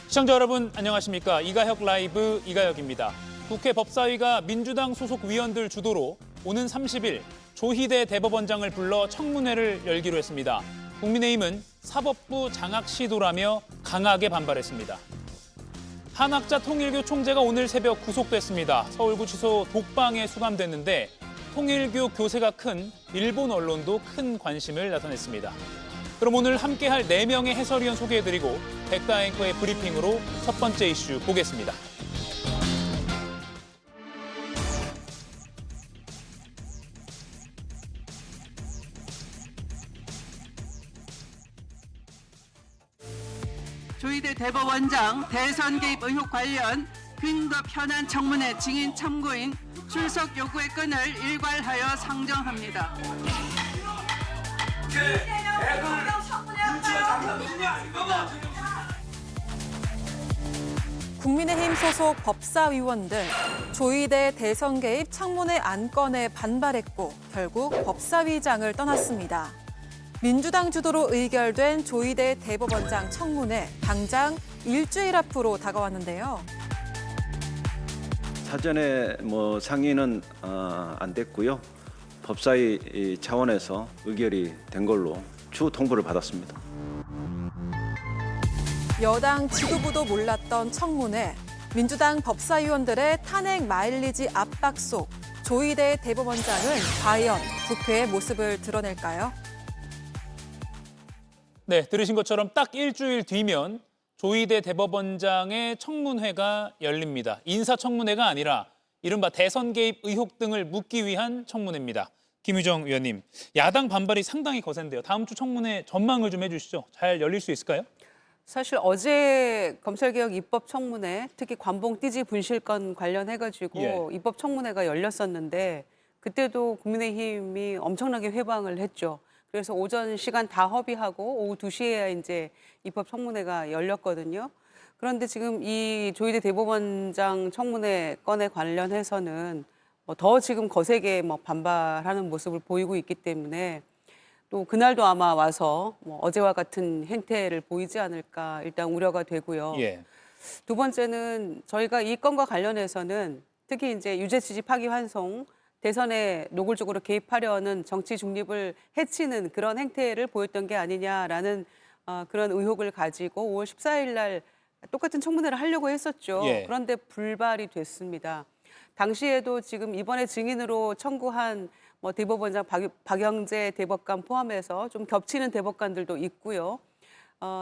시청자 여러분 안녕하십니까. 이가혁 라이브 이가혁입니다. 국회 법사위가 민주당 소속 위원들 주도로 오는 30일 조희대 대법원장을 불러 청문회를 열기로 했습니다. 국민의힘은 사법부 장악 시도라며 강하게 반발했습니다. 한학자 통일교 총재가 오늘 새벽 구속됐습니다. 서울구치소 독방에 수감됐는데 통일교 교세가 큰 일본 언론도 큰 관심을 나타냈습니다. 그럼 오늘 함께할 4명의 해설위원 소개해드리고 백다 앵커의 브리핑으로 첫 번째 이슈 보겠습니다. 조희대 대법원장 대선 개입 의혹 관련 근거 현안 청문회 증인 참고인 출석 요구의 건을 일괄하여 상정합니다. 국민의힘 소속 법사위원들 조희대 대선 개입 청문회 안건에 반발했고 결국 법사위장을 떠났습니다. 민주당 주도로 의결된 조희대 대법원장 청문회 당장 일주일 앞으로 다가왔는데요. 사전에 상의는 안 됐고요. 법사위 차원에서 의결이 된 걸로 추후 통보를 받았습니다. 여당 지도부도 몰랐던 청문회, 민주당 법사위원들의 탄핵 마일리지 압박 속 조희대 대법원장은 과연 국회의 모습을 드러낼까요? 네, 들으신 것처럼 딱 일주일 뒤면 조희대 대법원장의 청문회가 열립니다. 인사청문회가 아니라 이른바 대선 개입 의혹 등을 묻기 위한 청문회입니다. 김유정 위원님, 야당 반발이 상당히 거센데요. 다음 주 청문회 전망을 좀 해주시죠. 잘 열릴 수 있을까요? 사실 어제 검찰개혁 입법청문회, 특히 관봉 띠지 분실건 관련해가지고 입법청문회가 열렸었는데 그때도 국민의힘이 엄청나게 회방을 했죠. 그래서 오전 시간 다 허비하고 오후 2시에야 이제 입법청문회가 열렸거든요. 그런데 지금 이 조희대 대법원장 청문회 건에 관련해서는 더 지금 거세게 반발하는 모습을 보이고 있기 때문에 또 그날도 아마 와서 어제와 같은 행태를 보이지 않을까 일단 우려가 되고요. 두 번째는 저희가 이 건과 관련해서는 특히 이제 유죄 취지 파기환송, 대선에 노골적으로 개입하려는 정치 중립을 해치는 그런 행태를 보였던 게 아니냐라는 그런 의혹을 가지고 5월 14일 날 똑같은 청문회를 하려고 했었죠. 그런데 불발이 됐습니다. 당시에도 지금 이번에 증인으로 청구한 대법원장 박영재 대법관 포함해서 좀 겹치는 대법관들도 있고요.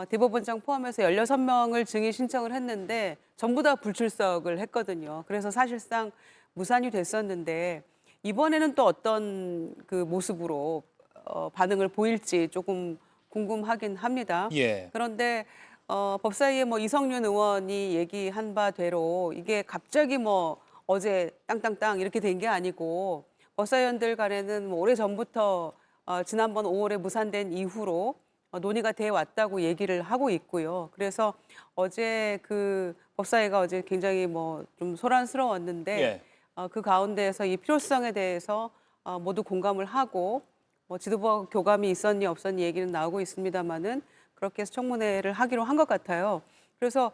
대법원장 포함해서 16명을 증인 신청을 했는데 전부 다 불출석을 했거든요. 그래서 사실상 무산이 됐었는데 이번에는 또 어떤 그 모습으로 반응을 보일지 조금 궁금하긴 합니다. 그런데 법사위의 이성윤 의원이 얘기한 바대로 이게 갑자기 어제 땅땅땅 이렇게 된 게 아니고 법사위원들 간에는 오래전부터 지난번 5월에 무산된 이후로 논의가 돼 왔다고 얘기를 하고 있고요. 그래서 어제 그 법사위가 어제 굉장히 좀 소란스러웠는데 그 가운데에서 이 필요성에 대해서 모두 공감을 하고 지도부와 교감이 있었니 없었니 얘기는 나오고 있습니다만은 그렇게 해서 청문회를 하기로 한 것 같아요. 그래서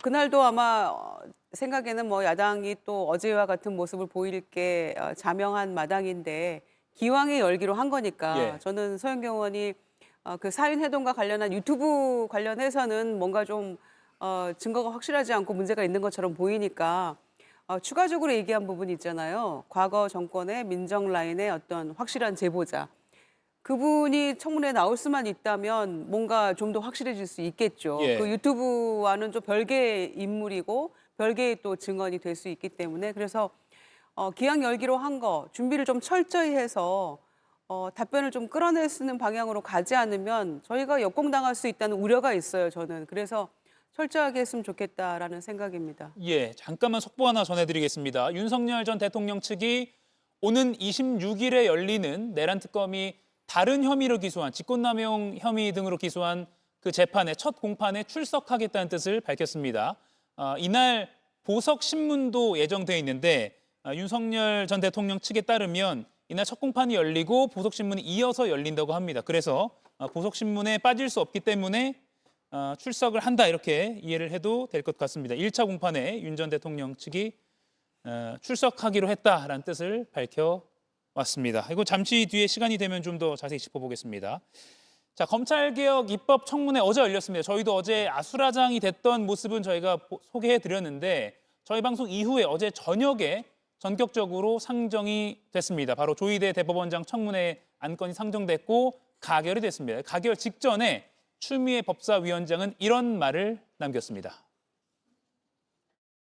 그날도 아마 생각에는 야당이 또 어제와 같은 모습을 보일 게 자명한 마당인데 기왕에 열기로 한 거니까 저는 서영경 의원이 그 사윤회동과 관련한 유튜브 관련해서는 뭔가 좀 증거가 확실하지 않고 문제가 있는 것처럼 보이니까 추가적으로 얘기한 부분이 있잖아요. 과거 정권의 민정 라인의 어떤 확실한 제보자. 그분이 청문회에 나올 수만 있다면 뭔가 좀 더 확실해질 수 있겠죠. 그 유튜브와는 좀 별개의 인물이고 별개의 또 증언이 될 수 있기 때문에 그래서 기왕 열기로 한 거 준비를 좀 철저히 해서 답변을 좀 끌어낼 수 있는 방향으로 가지 않으면 저희가 역공당할 수 있다는 우려가 있어요. 저는 그래서 철저하게 했으면 좋겠다라는 생각입니다. 잠깐만 속보 하나 전해드리겠습니다. 윤석열 전 대통령 측이 오는 26일에 열리는 내란 특검이 다른 혐의로 기소한 직권남용 혐의 등으로 기소한 그 재판의 첫 공판에 출석하겠다는 뜻을 밝혔습니다. 이날 보석 신문도 예정돼 있는데 윤석열 전 대통령 측에 따르면 이날 첫 공판이 열리고 보석 신문이 이어서 열린다고 합니다. 그래서 보석 신문에 빠질 수 없기 때문에 출석을 한다 이렇게 이해를 해도 될 것 같습니다. 1차 공판에 윤 전 대통령 측이 출석하기로 했다라는 뜻을 밝혀왔습니다. 이거 잠시 뒤에 시간이 되면 좀 더 자세히 짚어보겠습니다. 자, 검찰개혁 입법 청문회 어제 열렸습니다. 저희도 어제 아수라장이 됐던 모습은 저희가 소개해드렸는데 저희 방송 이후에 어제 저녁에 전격적으로 상정이 됐습니다. 바로 조희대 대법원장 청문회 안건이 상정됐고 가결이 됐습니다. 가결 직전에 추미애 법사위원장은 이런 말을 남겼습니다.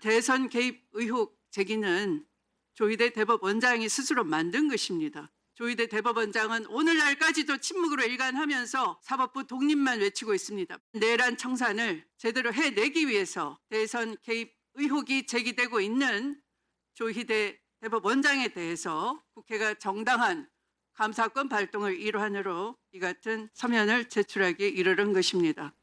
대선 개입 의혹 제기는 조희대 대법원장이 스스로 만든 것입니다. 조희대 대법원장은 오늘날까지도 침묵으로 일관하면서 사법부 독립만 외치고 있습니다. 내란 청산을 제대로 해내기 위해서 대선 개입 의혹이 제기되고 있는 조희대 대법원장에 대해서 국회가 정당한 감사권 발동을 일환으로 이 같은 서면을 제출하기 이르는 것입니다.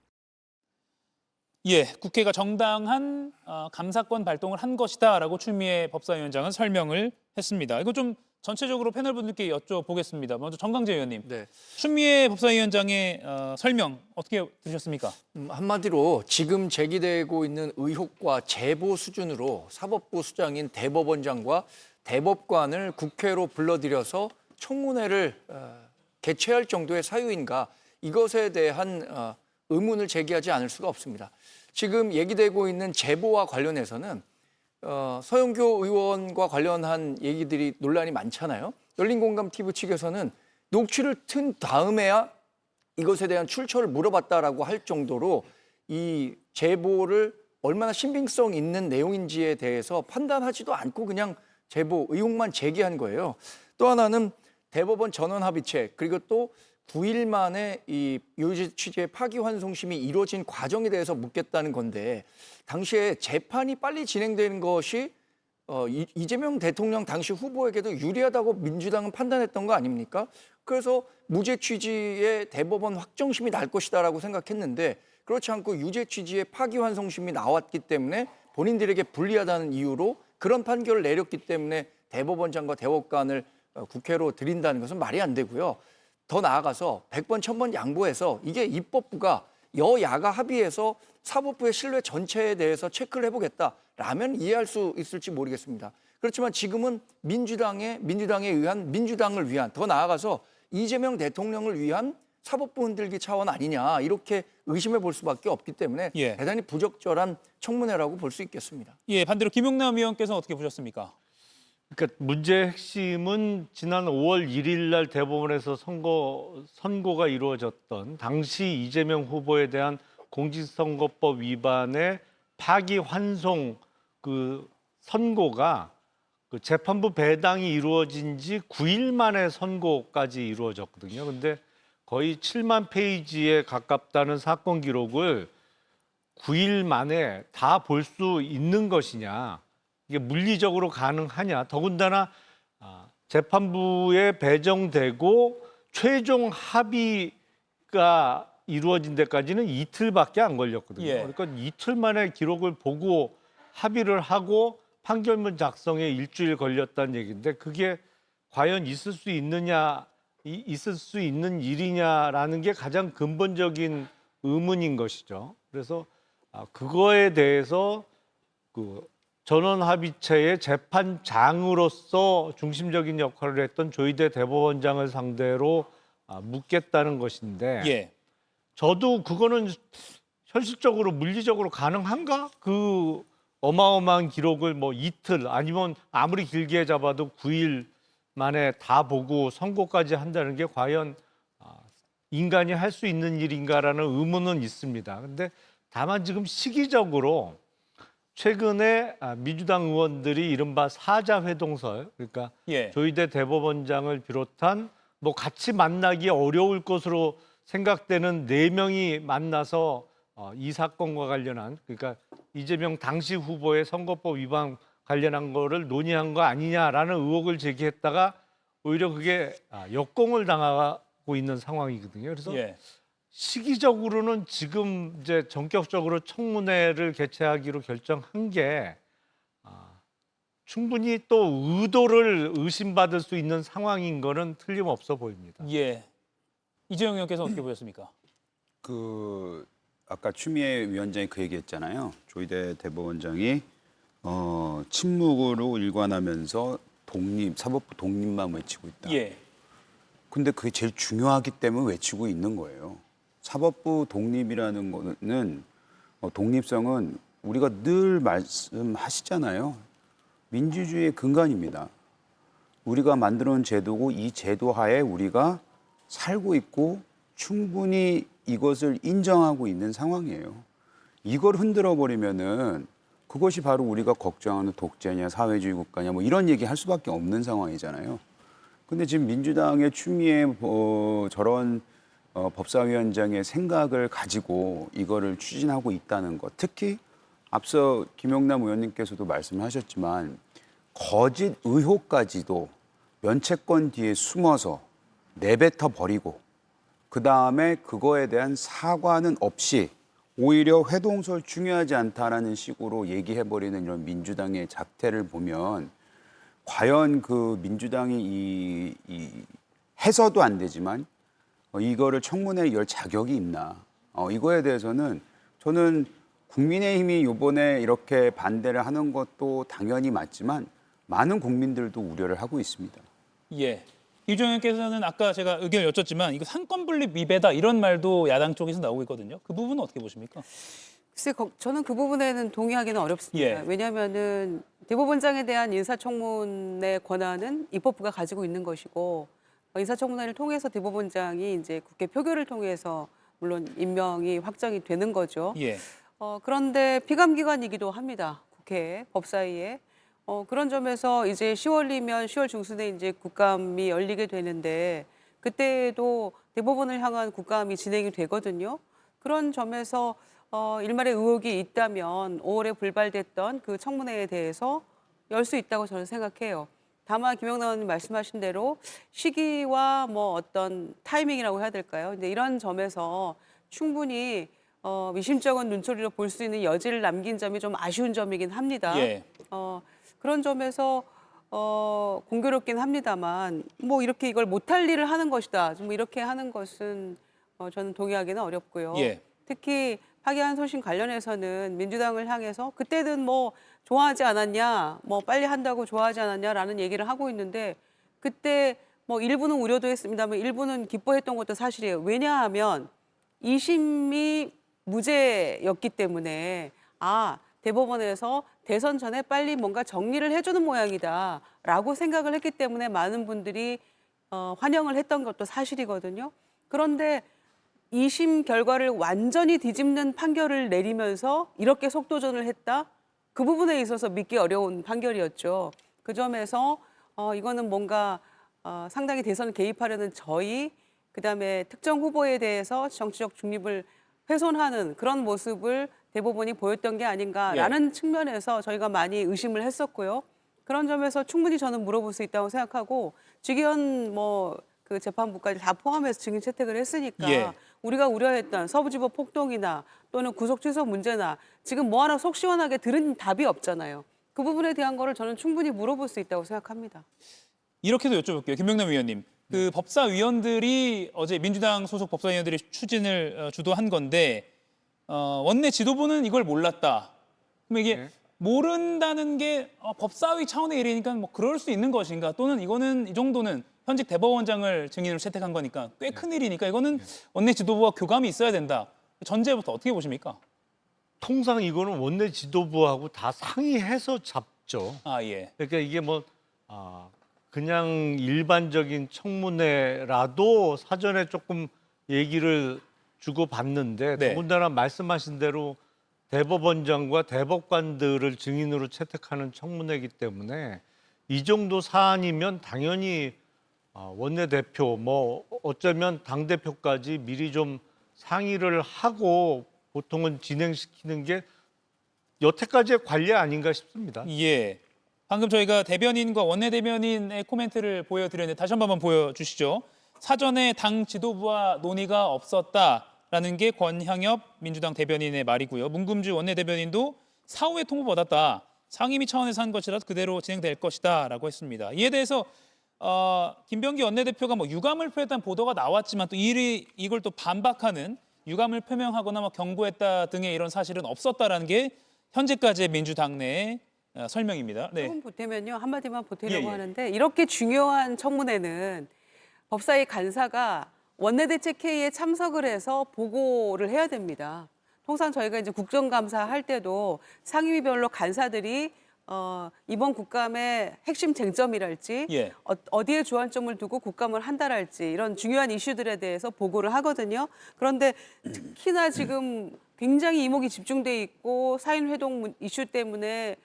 예, 국회가 정당한 감사권 발동을 한 것이다라고 추미애 법사위원장은 설명을 했습니다. 이거 좀 전체적으로 패널 분들께 여쭤보겠습니다. 먼저 정강재 의원님, 네. 추미애 법사위원장의 설명 어떻게 들으셨습니까? 한마디로 지금 제기되고 있는 의혹과 제보 수준으로 사법부 수장인 대법원장과 대법관을 국회로 불러들여서 청문회를 개최할 정도의 사유인가, 이것에 대한 의문을 제기하지 않을 수가 없습니다. 지금 얘기되고 있는 제보와 관련해서는 서영교 의원과 관련한 얘기들이 논란이 많잖아요. 열린공감TV 측에서는 녹취를 튼 다음에야 이것에 대한 출처를 물어봤다라고 할 정도로 이 제보를 얼마나 신빙성 있는 내용인지에 대해서 판단하지도 않고 그냥 제보 의혹만 제기한 거예요. 또 하나는 대법원 전원합의체, 그리고 또 9일 만에 이 유죄 취지의 파기환송심이 이루어진 과정에 대해서 묻겠다는 건데, 당시에 재판이 빨리 진행되는 것이 이재명 대통령 당시 후보에게도 유리하다고 민주당은 판단했던 거 아닙니까? 그래서 무죄 취지의 대법원 확정심이 날 것이다라고 생각했는데, 그렇지 않고 유죄 취지의 파기환송심이 나왔기 때문에 본인들에게 불리하다는 이유로 그런 판결을 내렸기 때문에 대법원장과 대법관을 국회로 들인다는 것은 말이 안 되고요. 더 나아가서 100번 1000번 양보해서 이게 입법부가 여야가 합의해서 사법부의 신뢰 전체에 대해서 체크를 해보겠다라면 이해할 수 있을지 모르겠습니다. 그렇지만 지금은 민주당에 의한, 민주당을 위한, 더 나아가서 이재명 대통령을 위한 사법부 흔들기 차원 아니냐, 이렇게 의심해 볼 수밖에 없기 때문에 예. 대단히 부적절한 청문회라고 볼 수 있겠습니다. 예, 반대로 김용남 의원께서는 어떻게 보셨습니까? 그러니까 문제의 핵심은 지난 5월 1일 날 대법원에서 선고가 이루어졌던 당시 이재명 후보에 대한 공직선거법 위반의 파기환송 그 선고가 그 재판부 배당이 이루어진 지 9일 만에 선고까지 이루어졌거든요. 근데 거의 7만 페이지에 가깝다는 사건 기록을 9일 만에 다 볼 수 있는 것이냐, 이게 물리적으로 가능하냐. 더군다나 재판부에 배정되고 최종 합의가 이루어진 데까지는 이틀밖에 안 걸렸거든요. 예. 그러니까 이틀 만에 기록을 보고 합의를 하고 판결문 작성에 일주일 걸렸다는 얘기인데, 그게 과연 있을 수 있는 일이냐라는 게 가장 근본적인 의문인 것이죠. 그래서 그거에 대해서 그 전원합의체의 재판장으로서 중심적인 역할을 했던 조희대 대법원장을 상대로 묻겠다는 것인데, 예. 저도 그거는 현실적으로 물리적으로 가능한가? 그 어마어마한 기록을 뭐 이틀 아니면 아무리 길게 잡아도 9일 만에 다 보고 선고까지 한다는 게 과연 인간이 할 수 있는 일인가라는 의문은 있습니다. 근데 다만 지금 시기적으로 최근에 민주당 의원들이 이른바 사자회동설, 그러니까 예. 조희대 대법원장을 비롯한 뭐 같이 만나기 어려울 것으로 생각되는 4명이 만나서 이 사건과 관련한, 그러니까 이재명 당시 후보의 선거법 위반 관련한 거를 논의한 거 아니냐라는 의혹을 제기했다가 오히려 그게 역공을 당하고 있는 상황이거든요. 그래서 예. 시기적으로는 지금 이제 전격적으로 청문회를 개최하기로 결정한 게 충분히 또 의도를 의심받을 수 있는 상황인 거는 틀림없어 보입니다. 예. 이재용 의원께서 어떻게 보셨습니까? 아까 추미애 위원장이 그 얘기했잖아요. 조희대 대법원장이 침묵으로 일관하면서 사법부 독립만 외치고 있다. 예. 근데 그게 제일 중요하기 때문에 외치고 있는 거예요. 사법부 독립이라는 거는 독립성은 우리가 늘 말씀하시잖아요. 민주주의의 근간입니다. 우리가 만들어놓은 제도고 이 제도 하에 우리가 살고 있고 충분히 이것을 인정하고 있는 상황이에요. 이걸 흔들어 버리면은 그것이 바로 우리가 걱정하는 독재냐 사회주의 국가냐 뭐 이런 얘기 할 수밖에 없는 상황이잖아요. 근데 지금 민주당의 추미애 저런 법사위원장의 생각을 가지고 이거를 추진하고 있다는 것. 특히 앞서 김영남 의원님께서도 말씀하셨지만 거짓 의혹까지도 면책권 뒤에 숨어서 내뱉어 버리고 그다음에 그거에 대한 사과는 없이 오히려 회동설 중요하지 않다라는 식으로 얘기해버리는 이런 민주당의 작태를 보면 과연 그 민주당이 이 해서도 안 되지만 이거를 청문회에 열 자격이 있나. 이거에 대해서는 저는 국민의힘이 이번에 이렇게 반대를 하는 것도 당연히 맞지만 많은 국민들도 우려를 하고 있습니다. 예. 이주영 의원께서는 아까 제가 의견을 여쭙지만 이거 상권 분립 위배다 이런 말도 야당 쪽에서 나오고 있거든요. 그 부분은 어떻게 보십니까? 글쎄, 저는 그 부분에는 동의하기는 어렵습니다. 예. 왜냐하면은 대법원장에 대한 인사청문회 권한은 입법부가 가지고 있는 것이고 인사청문회를 통해서 대법원장이 이제 국회 표결을 통해서 물론 임명이 확정이 되는 거죠. 예. 그런데 피감기관이기도 합니다. 국회 법사위에. 그런 점에서 이제 10월이면 10월 중순에 이제 국감이 열리게 되는데 그때도 대법원을 향한 국감이 진행이 되거든요. 그런 점에서 일말의 의혹이 있다면 5월에 불발됐던 그 청문회에 대해서 열 수 있다고 저는 생각해요. 다만 김영남 의원님 말씀하신 대로 시기와 뭐 어떤 타이밍이라고 해야 될까요? 근데 이런 점에서 충분히 미심쩍은 눈초리로 볼 수 있는 여지를 남긴 점이 좀 아쉬운 점이긴 합니다. 예. 그런 점에서 공교롭긴 합니다만 뭐 이렇게 이걸 못할 일을 하는 것이다. 좀 이렇게 하는 것은 저는 동의하기는 어렵고요. 예. 특히 파기환 소신 관련해서는 민주당을 향해서 그때는 뭐 좋아하지 않았냐, 뭐 빨리 한다고 좋아하지 않았냐라는 얘기를 하고 있는데 그때 뭐 일부는 우려도 했습니다만 일부는 기뻐했던 것도 사실이에요. 왜냐하면 2심이 무죄였기 때문에 대법원에서 대선 전에 빨리 뭔가 정리를 해주는 모양이다라고 생각을 했기 때문에 많은 분들이 환영을 했던 것도 사실이거든요. 그런데 2심 결과를 완전히 뒤집는 판결을 내리면서 이렇게 속도전을 했다? 그 부분에 있어서 믿기 어려운 판결이었죠. 그 점에서 이거는 뭔가 상당히 대선 개입하려는 저희, 그다음에 특정 후보에 대해서 정치적 중립을 훼손하는 그런 모습을 대법원이 보였던 게 아닌가라는 측면에서 저희가 많이 의심을 했었고요. 그런 점에서 충분히 저는 물어볼 수 있다고 생각하고 직위원 그 재판부까지 다 포함해서 증인 채택을 했으니까 예. 우리가 우려했던 서부지법 폭동이나 또는 구속 취소 문제나 지금 뭐 하나 속 시원하게 들은 답이 없잖아요. 그 부분에 대한 거를 저는 충분히 물어볼 수 있다고 생각합니다. 이렇게도 여쭤볼게요. 김명남 위원님. 그 법사위원들이 어제 민주당 소속 법사위원들이 추진을 주도한 건데 원내 지도부는 이걸 몰랐다. 그럼 이게 모른다는 게 법사위 차원의 일이니까 뭐 그럴 수 있는 것인가? 또는 이거는 이 정도는 현직 대법원장을 증인으로 채택한 거니까 꽤 큰 일이니까 이거는 원내 지도부와 교감이 있어야 된다. 전제부터 어떻게 보십니까? 통상 이거는 원내 지도부하고 다 상의해서 잡죠. 예. 그러니까 이게 그냥 일반적인 청문회라도 사전에 조금 얘기를 주고받는데 네. 더군다나 말씀하신 대로 대법원장과 대법관들을 증인으로 채택하는 청문회이기 때문에 이 정도 사안이면 당연히 원내대표 어쩌면 당대표까지 미리 좀 상의를 하고 보통은 진행시키는 게 여태까지의 관례 아닌가 싶습니다. 예. 방금 저희가 대변인과 원내대변인의 코멘트를 보여드렸는데 다시 한 번만 보여주시죠. 사전에 당 지도부와 논의가 없었다라는 게 권향엽 민주당 대변인의 말이고요. 문금주 원내대변인도 사후에 통보받았다. 상임위 차원에서 한 것이라서 그대로 진행될 것이다라고 했습니다. 이에 대해서 김병기 원내대표가 유감을 표했다는 보도가 나왔지만 또 이걸 또 반박하는 유감을 표명하거나 뭐 경고했다 등의 이런 사실은 없었다라는 게 현재까지의 민주당 내의 설명입니다. 네. 조금 보태면요. 한마디만 보태려고 예, 예. 하는데 이렇게 중요한 청문회는 법사위 간사가 원내대책회의에 참석을 해서 보고를 해야 됩니다. 통상 저희가 이제 국정감사 할 때도 상임위별로 간사들이 이번 국감의 핵심 쟁점이랄지 예. 어디에 주안점을 두고 국감을 한다랄지 이런 중요한 이슈들에 대해서 보고를 하거든요. 그런데 특히나 지금 굉장히 이목이 집중돼 있고 사인회동 이슈 때문에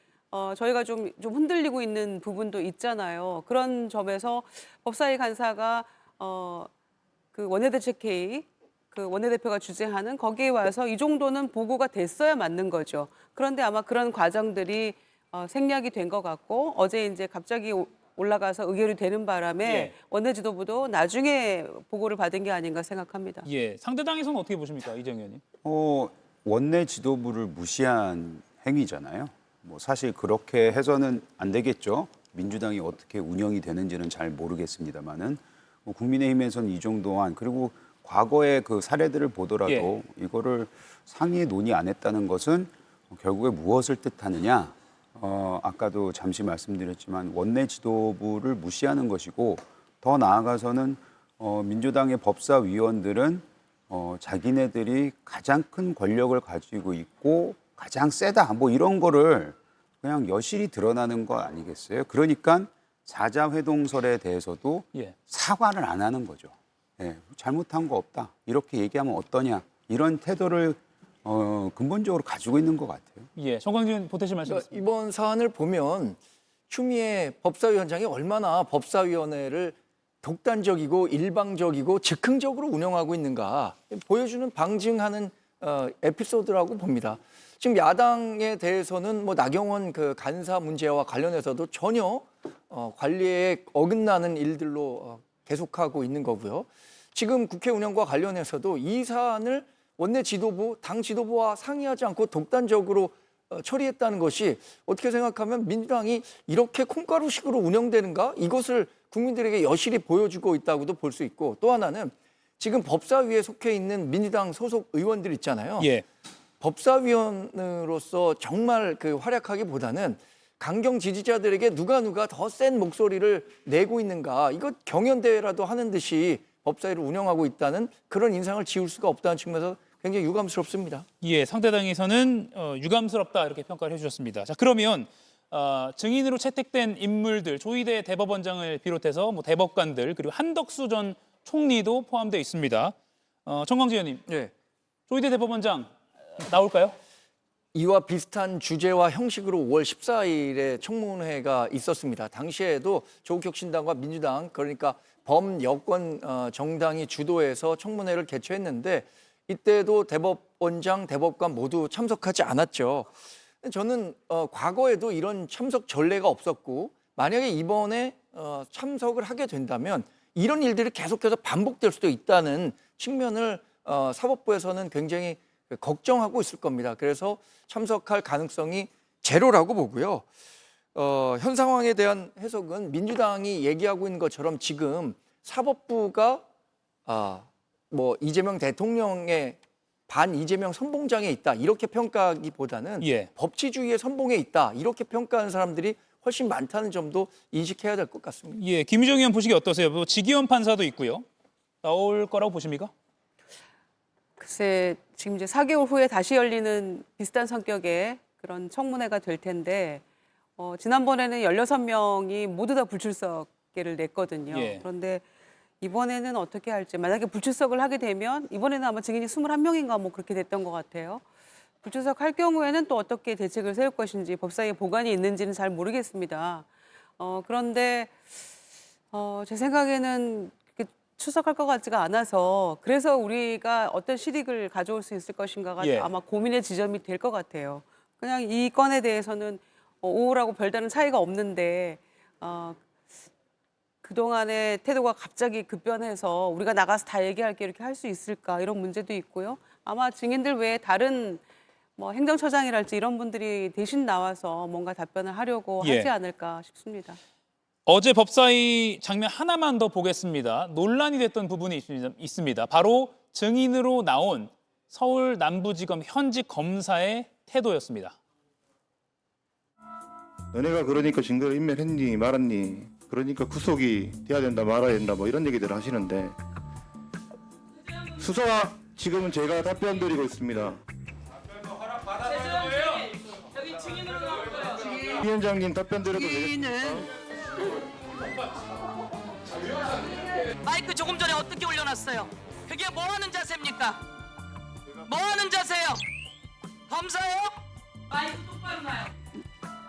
저희가 좀 흔들리고 있는 부분도 있잖아요. 그런 점에서 법사위 간사가 그 원내대책회의 그 원내대표가 주재하는 거기에 와서 이 정도는 보고가 됐어야 맞는 거죠. 그런데 아마 그런 과정들이 생략이 된 것 같고 어제 이제 갑자기 올라가서 의결이 되는 바람에 예. 원내 지도부도 나중에 보고를 받은 게 아닌가 생각합니다. 예. 상대당에서는 어떻게 보십니까, 이정 의원님? 원내 지도부를 무시한 행위잖아요. 뭐 사실 그렇게 해서는 안 되겠죠. 민주당이 어떻게 운영이 되는지는 잘 모르겠습니다만은 뭐 국민의힘에서는 이 정도 한 그리고 과거의 그 사례들을 보더라도 예. 이거를 상위 논의 안 했다는 것은 결국에 무엇을 뜻하느냐? 아까도 잠시 말씀드렸지만 원내 지도부를 무시하는 것이고 더 나아가서는 민주당의 법사위원들은 자기네들이 가장 큰 권력을 가지고 있고 가장 세다 뭐 이런 거를 그냥 여실히 드러나는 거 아니겠어요? 그러니까 사자회동설에 대해서도 예. 사과를 안 하는 거죠. 예, 잘못한 거 없다. 이렇게 얘기하면 어떠냐. 이런 태도를 근본적으로 가지고 있는 것 같아요. 예. 정광진 보태실 말씀 그러니까 있습니다. 이번 사안을 보면 추미애 법사위원장이 얼마나 법사위원회를 독단적이고 일방적이고 즉흥적으로 운영하고 있는가 보여주는 방증하는 에피소드라고 봅니다. 지금 야당에 대해서는 뭐 나경원 그 간사 문제와 관련해서도 전혀 관리에 어긋나는 일들로 계속하고 있는 거고요. 지금 국회 운영과 관련해서도 이 사안을 원내 지도부, 당 지도부와 상의하지 않고 독단적으로 처리했다는 것이 어떻게 생각하면 민주당이 이렇게 콩가루식으로 운영되는가? 이것을 국민들에게 여실히 보여주고 있다고도 볼 수 있고 또 하나는 지금 법사위에 속해 있는 민주당 소속 의원들 있잖아요. 예. 법사위원으로서 정말 그 활약하기보다는 강경 지지자들에게 누가 더 센 목소리를 내고 있는가 이거 경연대회라도 하는 듯이 법사위를 운영하고 있다는 그런 인상을 지울 수가 없다는 측면에서 굉장히 유감스럽습니다. 예, 상대당에서는 유감스럽다 이렇게 평가를 해주셨습니다. 자, 그러면 증인으로 채택된 인물들 조희대 대법원장을 비롯해서 뭐 대법관들 그리고 한덕수 전 총리도 포함되어 있습니다. 정광진 의원님, 네. 조희대 대법원장 나올까요? 이와 비슷한 주제와 형식으로 5월 14일에 청문회가 있었습니다. 당시에도 조국혁신당과 민주당 그러니까 범여권 정당이 주도해서 청문회를 개최했는데 이때도 대법원장, 대법관 모두 참석하지 않았죠. 저는 과거에도 이런 참석 전례가 없었고 만약에 이번에 참석을 하게 된다면 이런 일들이 계속해서 반복될 수도 있다는 측면을 사법부에서는 굉장히 걱정하고 있을 겁니다. 그래서 참석할 가능성이 제로라고 보고요. 현 상황에 대한 해석은 민주당이 얘기하고 있는 것처럼 지금 사법부가 뭐 이재명 대통령의 반 이재명 선봉장에 있다 이렇게 평가하기보다는 예. 법치주의의 선봉에 있다 이렇게 평가하는 사람들이 훨씬 많다는 점도 인식해야 될 것 같습니다. 예, 김유정 의원 보시기 어떠세요? 뭐 지기현 판사도 있고요. 나올 거라고 보십니까? 글쎄 지금 이제 4개월 후에 다시 열리는 비슷한 성격의 그런 청문회가 될 텐데 지난번에는 16명이 모두 다 불출석계를 냈거든요. 예. 그런데 이번에는 어떻게 할지 만약에 불출석을 하게 되면 이번에는 아마 증인이 21명인가 뭐 그렇게 됐던 것 같아요. 불출석할 경우에는 또 어떻게 대책을 세울 것인지 법사위에 보관이 있는지는 잘 모르겠습니다. 그런데 제 생각에는 출석할 것 같지가 않아서 그래서 우리가 어떤 실익을 가져올 수 있을 것인가가 예. 아마 고민의 지점이 될 것 같아요. 그냥 이 건에 대해서는 오후라고 별다른 차이가 없는데 그동안의 태도가 갑자기 급변해서 우리가 나가서 다 얘기할게 이렇게 할 수 있을까 이런 문제도 있고요. 아마 증인들 외에 다른 뭐 행정처장이랄지 이런 분들이 대신 나와서 뭔가 답변을 하려고 예. 하지 않을까 싶습니다. 어제 법사위 장면 하나만 더 보겠습니다. 논란이 됐던 부분이 있습니다. 바로 증인으로 나온 서울 남부지검 현직 검사의 태도였습니다. 너네가 그러니까 증거를 인멸했니 말았니? 그러니까 구속이 돼야 된다 말아야 된다 뭐 이런 얘기들을 하시는데 수사 지금은 제가 답변 드리고 있습니다. 위원장님 답변 드려도 되겠습니까? 위는 마이크 조금 전에 어떻게 올려놨어요? 그게 뭐 하는 자세입니까? 뭐 하는 자세요? 검사요? 마이크 똑바로 놔요.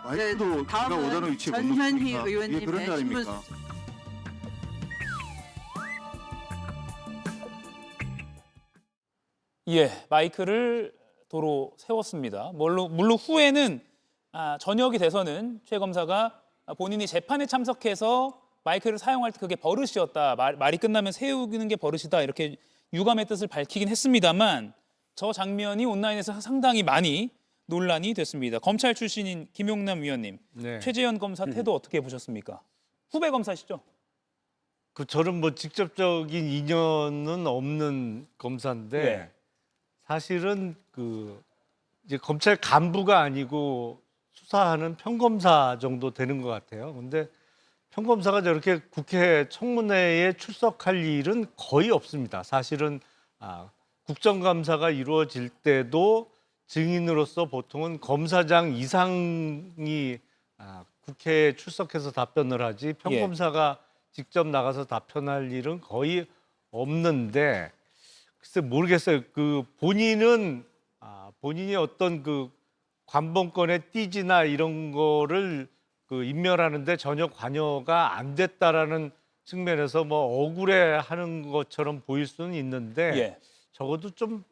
마이크도 제가 다음은 오자는 위치에 못 전현희 놓습니까? 이게 의원님의 그런 자리입니까? 예, 마이크를 도로 세웠습니다. 물론 후에는 저녁이 돼서는 최 검사가 본인이 재판에 참석해서 마이크를 사용할 때 그게 버릇이었다. 말이 끝나면 세우는 게 버릇이다. 이렇게 유감의 뜻을 밝히긴 했습니다만 저 장면이 온라인에서 상당히 많이 논란이 됐습니다. 검찰 출신인 김용남 위원님, 네. 최재현 검사 태도 어떻게 보셨습니까? 후배 검사시죠? 저는 뭐 직접적인 인연은 없는 검사인데 예. 사실은 이제 검찰 간부가 아니고 수사하는 평검사 정도 되는 것 같아요. 근데 평검사가 저렇게 국회 청문회에 출석할 일은 거의 없습니다. 사실은 국정감사가 이루어질 때도 증인으로서 보통은 검사장 이상이 국회에 출석해서 답변을 하지 평검사가 직접 나가서 답변할 일은 거의 없는데 글쎄 모르겠어요. 본인이 어떤 관봉권의 띠지나 이런 거를 인멸하는데 전혀 관여가 안 됐다라는 측면에서 뭐 억울해하는 것처럼 보일 수는 있는데 예. 적어도 좀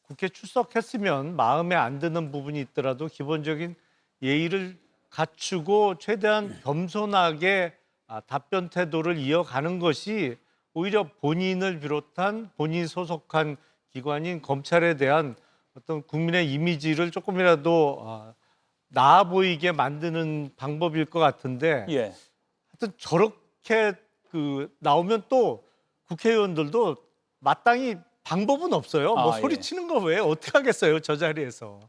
국회 출석했으면 마음에 안 드는 부분이 있더라도 기본적인 예의를 갖추고 최대한 겸손하게 답변 태도를 이어가는 것이 오히려 본인을 비롯한 본인이 소속한 기관인 검찰에 대한 어떤 국민의 이미지를 조금이라도 나아 보이게 만드는 방법일 것 같은데 예. 하여튼 저렇게 나오면 또 국회의원들도 마땅히 방법은 없어요. 뭐 예. 소리치는 거 왜 어떻게 하겠어요, 저 자리에서.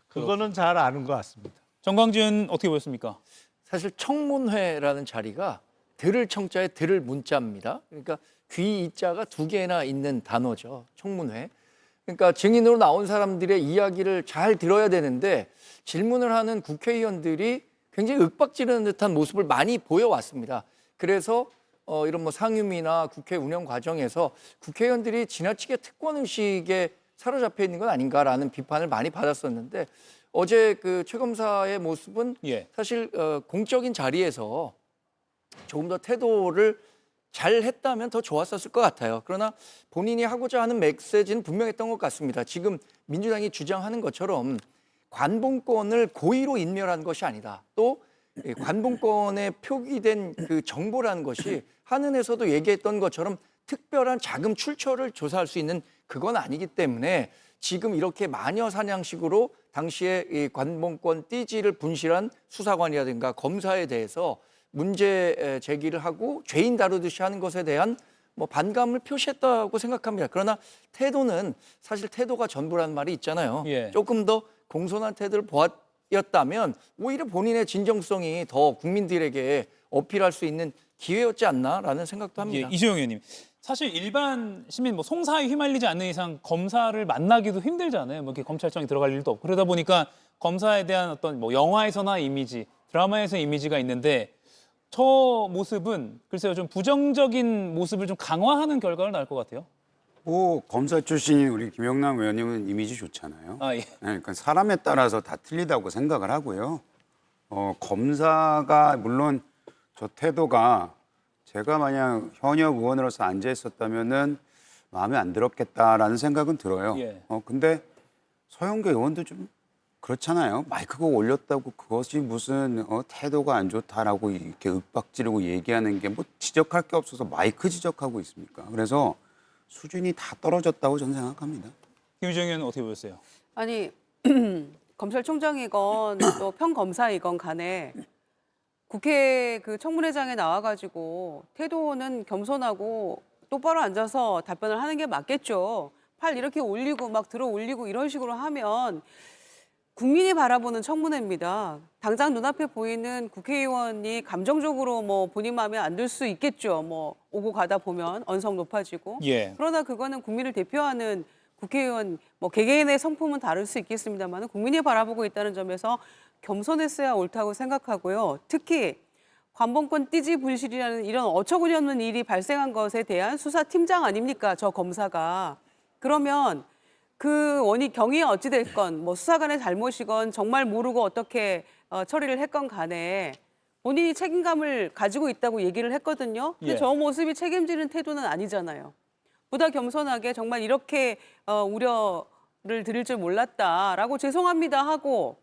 그거는 잘 아는 것 같습니다. 정광준 어떻게 보셨습니까? 사실 청문회라는 자리가 들을 청자에 들을 문자입니다. 그러니까 귀 이자가 두 개나 있는 단어죠. 청문회. 그러니까 증인으로 나온 사람들의 이야기를 잘 들어야 되는데 질문을 하는 국회의원들이 굉장히 윽박지르는 듯한 모습을 많이 보여왔습니다. 그래서 이런 뭐 상임위나 국회 운영 과정에서 국회의원들이 지나치게 특권의식에 사로잡혀 있는 건 아닌가라는 비판을 많이 받았었는데 어제 최 검사의 모습은 예. 사실 공적인 자리에서 조금 더 태도를 잘 했다면 더 좋았었을 것 같아요. 그러나 본인이 하고자 하는 메시지는 분명했던 것 같습니다. 지금 민주당이 주장하는 것처럼 관봉권을 고의로 인멸한 것이 아니다. 또 관봉권에 표기된 정보라는 것이 한은에서도 얘기했던 것처럼 특별한 자금 출처를 조사할 수 있는 그건 아니기 때문에 지금 이렇게 마녀 사냥식으로 당시에 이 관봉권 띠지를 분실한 수사관이라든가 검사에 대해서 문제 제기를 하고 죄인 다루듯이 하는 것에 대한 뭐 반감을 표시했다고 생각합니다. 그러나 태도는 사실 태도가 전부라는 말이 있잖아요. 예. 조금 더 공손한 태도를 보였다면 오히려 본인의 진정성이 더 국민들에게 어필할 수 있는 기회였지 않나라는 생각도 합니다. 예, 이주영 의원님. 사실 일반 시민 송사에 휘말리지 않는 이상 검사를 만나기도 힘들잖아요. 뭐 이렇게 검찰청에 들어갈 일도 없고 그러다 보니까 검사에 대한 어떤 뭐 영화에서나 이미지, 드라마에서 이미지가 있는데 저 모습은 글쎄요 좀 부정적인 모습을 좀 강화하는 결과를 낳을 것 같아요. 검사 출신인 우리 김영남 의원님은 이미지 좋잖아요. 예. 그러니까 사람에 따라서 다 틀리다고 생각을 하고요. 검사가 물론 저 태도가 제가 만약 현역 의원으로서 앉아 있었다면은 마음에 안 들었겠다라는 생각은 들어요. 예. 근데 서영교 의원도 좀 그렇잖아요. 마이크가 올렸다고 그것이 무슨 태도가 안 좋다라고 이렇게 윽박지르고 얘기하는 게 뭐 지적할 게 없어서 마이크 지적하고 있습니까? 그래서 수준이 다 떨어졌다고 저는 생각합니다. 김유정 의원은 어떻게 보셨어요? 아니 검찰총장이건 또 평검사이건 간에 국회 청문회장에 나와가지고 태도는 겸손하고 똑바로 앉아서 답변을 하는 게 맞겠죠. 팔 이렇게 올리고 막 들어 올리고 이런 식으로 하면 국민이 바라보는 청문회입니다. 당장 눈앞에 보이는 국회의원이 감정적으로 뭐 본인 마음에 안 들 수 있겠죠. 뭐 오고 가다 보면 언성 높아지고. 예. 그러나 그거는 국민을 대표하는 국회의원 뭐 개개인의 성품은 다를 수 있겠습니다만 국민이 바라보고 있다는 점에서 겸손했어야 옳다고 생각하고요. 특히 관봉권 띠지 분실이라는 이런 어처구니 없는 일이 발생한 것에 대한 수사팀장 아닙니까? 저 검사가. 그러면 그 원인 경위가 어찌 됐건 뭐 수사관의 잘못이건 정말 모르고 어떻게 처리를 했건 간에 본인이 책임감을 가지고 있다고 얘기를 했거든요. 근데 예. 저 모습이 책임지는 태도는 아니잖아요. 보다 겸손하게 정말 이렇게 우려를 드릴 줄 몰랐다라고 죄송합니다 하고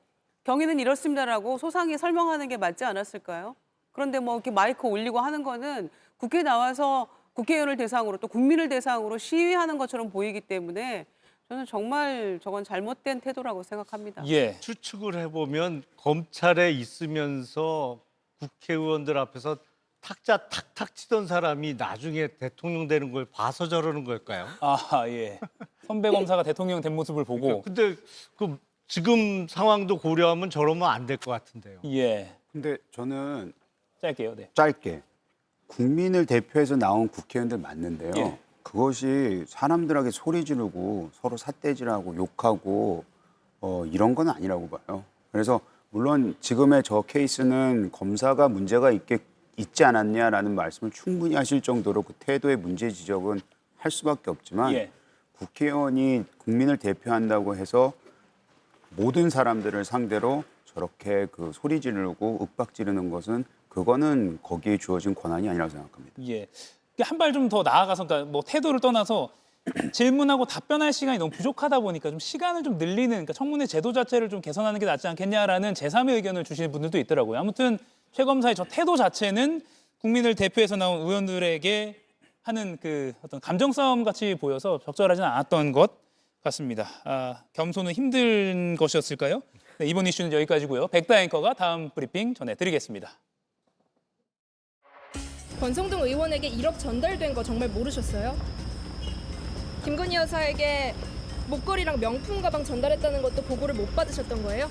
경위는 이렇습니다라고 소상히 설명하는 게 맞지 않았을까요? 그런데 뭐 이렇게 마이크 올리고 하는 거는 국회에 나와서 국회의원을 대상으로 또 국민을 대상으로 시위하는 것처럼 보이기 때문에 저는 정말 저건 잘못된 태도라고 생각합니다. 예. 추측을 해보면 검찰에 있으면서 국회의원들 앞에서 탁자 탁탁 치던 사람이 나중에 대통령 되는 걸 봐서 저러는 걸까요? 아, 예. 선배 검사가 대통령 된 모습을 보고. 근데 그 지금 상황도 고려하면 저러면 안 될 것 같은데요. 예. 근데 저는 짧게요. 네. 짧게 국민을 대표해서 나온 국회의원들 맞는데요. 예. 그것이 사람들에게 소리 지르고 서로 삿대질하고 욕하고 이런 건 아니라고 봐요. 그래서 물론 지금의 저 케이스는 검사가 문제가 있지 않았냐라는 말씀을 충분히 하실 정도로 그 태도의 문제 지적은 할 수밖에 없지만 예. 국회의원이 국민을 대표한다고 해서 모든 사람들을 상대로 저렇게 그 소리 지르고 윽박 지르는 것은 그거는 거기에 주어진 권한이 아니라고 생각합니다. 예. 한 발 좀 더 나아가서 그러니까 뭐 태도를 떠나서 질문하고 답변할 시간이 너무 부족하다 보니까 좀 시간을 좀 늘리는 그러니까 청문회 제도 자체를 좀 개선하는 게 낫지 않겠냐라는 제3의 의견을 주시는 분들도 있더라고요. 아무튼 최 검사의 저 태도 자체는 국민을 대표해서 나온 의원들에게 하는 그 어떤 감정 싸움 같이 보여서 적절하지는 않았던 것 같습니다. 겸손은 힘든 것이었을까요? 네, 이번 이슈는 여기까지고요. 백다 앵커가 다음 브리핑 전해드리겠습니다. 권성동 의원에게 1억 전달된 거 정말 모르셨어요? 김건희 여사에게 목걸이랑 명품 가방 전달했다는 것도 보고를 못 받으셨던 거예요?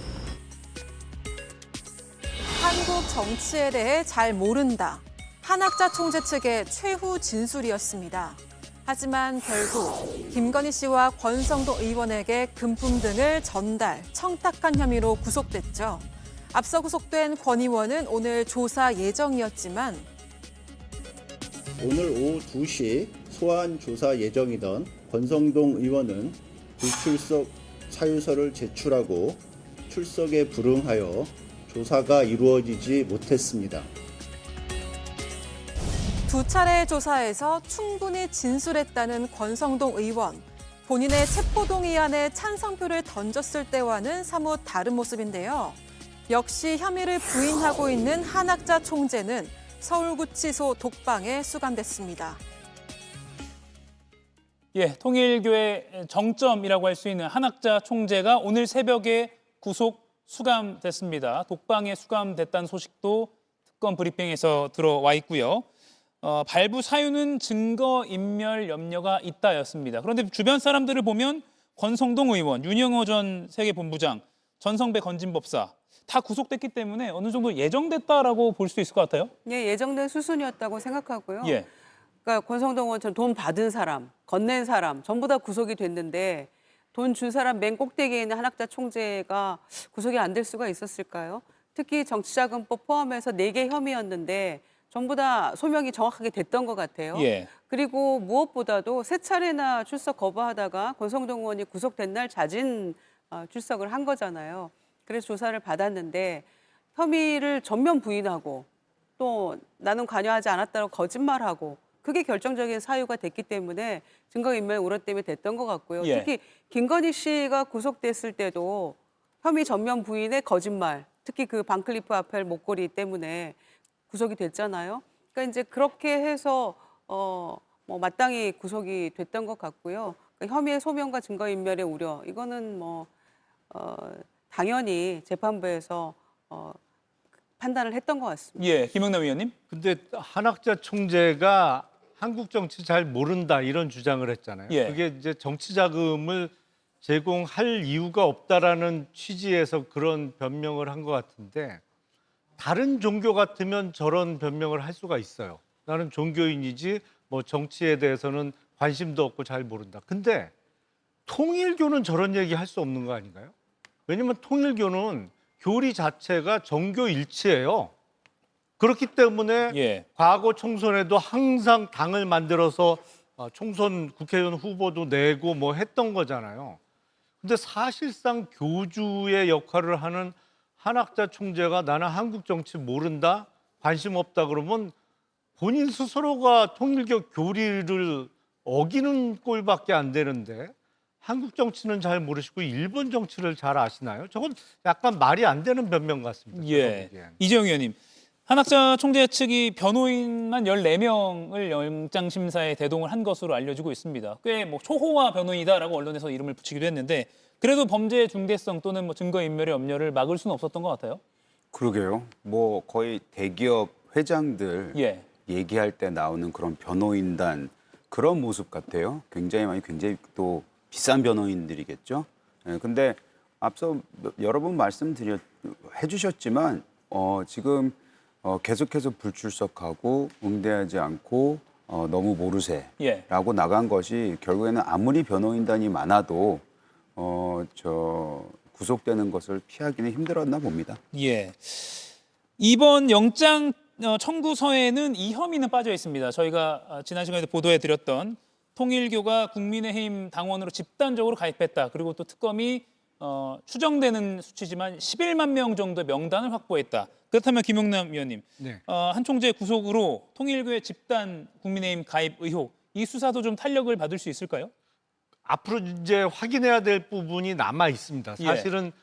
한국 정치에 대해 잘 모른다. 한학자 총재 측의 최후 진술이었습니다. 하지만 결국 김건희 씨와 권성동 의원에게 금품 등을 전달, 청탁한 혐의로 구속됐죠. 앞서 구속된 권 의원은 오늘 조사 예정이었지만 오늘 오후 2시 소환 조사 예정이던 권성동 의원은 불출석 사유서를 제출하고 출석에 불응하여 조사가 이루어지지 못했습니다. 두 차례 조사에서 충분히 진술했다는 권성동 의원. 본인의 체포동의안에 찬성표를 던졌을 때와는 사뭇 다른 모습인데요. 역시 혐의를 부인하고 있는 한학자 총재는 서울구치소 독방에 수감됐습니다. 예, 통일교의 정점이라고 할 수 있는 한학자 총재가 오늘 새벽에 구속 수감됐습니다. 독방에 수감됐다는 소식도 특검 브리핑에서 들어와 있고요. 발부 사유는 증거인멸 염려가 있다였습니다. 그런데 주변 사람들을 보면 권성동 의원, 윤영호 전 세계본부장, 전성배 건진법사 다 구속됐기 때문에 어느 정도 예정됐다라고 볼 수 있을 것 같아요. 예, 예정된 수순이었다고 생각하고요. 예. 그러니까 권성동 의원처럼 돈 받은 사람, 건넨 사람 전부 다 구속이 됐는데 돈 준 사람 맨 꼭대기에 있는 한학자 총재가 구속이 안 될 수가 있었을까요? 특히 정치자금법 포함해서 4개 혐의였는데 전부 다 소명이 정확하게 됐던 것 같아요. 예. 그리고 무엇보다도 3차례나 출석 거부하다가 권성동 의원이 구속된 날 자진 출석을 한 거잖아요. 그래서 조사를 받았는데 혐의를 전면 부인하고 또 나는 관여하지 않았다고 거짓말하고 그게 결정적인 사유가 됐기 때문에 증거인멸 우려 때문에 됐던 것 같고요. 예. 특히 김건희 씨가 구속됐을 때도 혐의 전면 부인의 거짓말, 특히 그 반클리프 아펠 목걸이 때문에 구속이 됐잖아요. 그러니까 이제 그렇게 해서 뭐 마땅히 구속이 됐던 것 같고요. 그러니까 혐의의 소명과 증거인멸의 우려 이거는 뭐 당연히 재판부에서 판단을 했던 것 같습니다. 예, 김영남 의원님. 근데 한학자 총재가 한국 정치 잘 모른다 이런 주장을 했잖아요. 예. 그게 이제 정치 자금을 제공할 이유가 없다라는 취지에서 그런 변명을 한 것 같은데 다른 종교 같으면 저런 변명을 할 수가 있어요. 나는 종교인이지 뭐 정치에 대해서는 관심도 없고 잘 모른다. 근데 통일교는 저런 얘기 할 수 없는 거 아닌가요? 왜냐면 통일교는 교리 자체가 정교 일치예요. 그렇기 때문에 예. 과거 총선에도 항상 당을 만들어서 총선 국회의원 후보도 내고 뭐 했던 거잖아요. 근데 사실상 교주의 역할을 하는 한학자 총재가 나는 한국 정치 모른다, 관심 없다 그러면 본인 스스로가 통일교 교리를 어기는 꼴밖에 안 되는데 한국 정치는 잘 모르시고 일본 정치를 잘 아시나요? 저건 약간 말이 안 되는 변명 같습니다. 예. 제가 보기엔. 이재용 의원님. 한학자 총재 측이 변호인만 14명을 영장심사에 대동을 한 것으로 알려지고 있습니다. 꽤 뭐 초호화 변호인이다라고 언론에서 이름을 붙이기도 했는데 그래도 범죄의 중대성 또는 뭐 증거인멸의 염려를 막을 수는 없었던 것 같아요. 그러게요. 뭐 거의 대기업 회장들 예. 얘기할 때 나오는 그런 변호인단 그런 모습 같아요. 굉장히 또 비싼 변호인들이겠죠. 예, 근데 앞서 여러 번 해주셨지만 지금 계속해서 불출석하고 응대하지 않고 너무 모르세라고 예. 나간 것이 결국에는 아무리 변호인단이 많아도 구속되는 것을 피하기는 힘들었나 봅니다. 예. 이번 영장 청구서에는 이 혐의는 빠져 있습니다. 저희가 지난 시간에도 보도해드렸던 통일교가 국민의힘 당원으로 집단적으로 가입했다. 그리고 또 특검이 추정되는 수치지만 11만 명 정도의 명단을 확보했다. 그렇다면 김용남 위원님, 네. 한 총재 구속으로 통일교의 집단 국민의힘 가입 의혹, 이 수사도 좀 탄력을 받을 수 있을까요? 앞으로 이제 확인해야 될 부분이 남아 있습니다. 사실은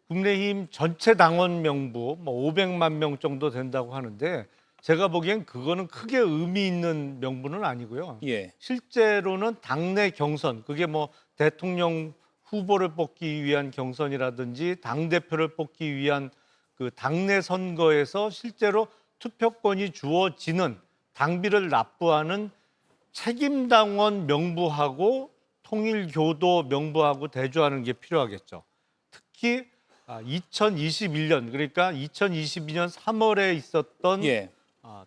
국민의힘 전체 당원 명부 뭐 500만 명 정도 된다고 하는데 제가 보기엔 그거는 크게 의미 있는 명부는 아니고요. 예. 실제로는 당내 경선, 그게 뭐 대통령 후보를 뽑기 위한 경선이라든지 당대표를 뽑기 위한 그 당내 선거에서 실제로 투표권이 주어지는 당비를 납부하는 책임당원 명부하고 통일교도 명부하고 대조하는 게 필요하겠죠. 특히 2021년 그러니까 2022년 3월에 있었던 예.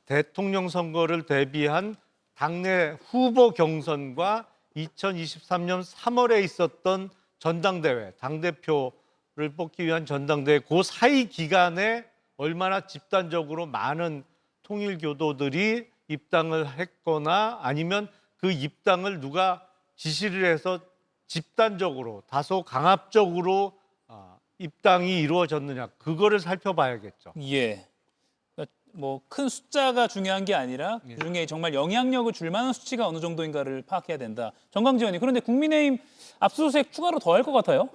대통령 선거를 대비한 당내 후보 경선과 2023년 3월에 있었던 전당대회, 당대표를 뽑기 위한 전당대회 그 사이 기간에 얼마나 집단적으로 많은 통일교도들이 입당을 했거나 아니면 그 입당을 누가 지시를 해서 집단적으로 다소 강압적으로 입당이 이루어졌느냐 그거를 살펴봐야겠죠. 예. 뭐 큰 숫자가 중요한 게 아니라 그중에 정말 영향력을 줄 만한 수치가 어느 정도인가를 파악해야 된다. 정광재 의원님, 그런데 국민의힘 압수수색 추가로 더 할 것 같아요?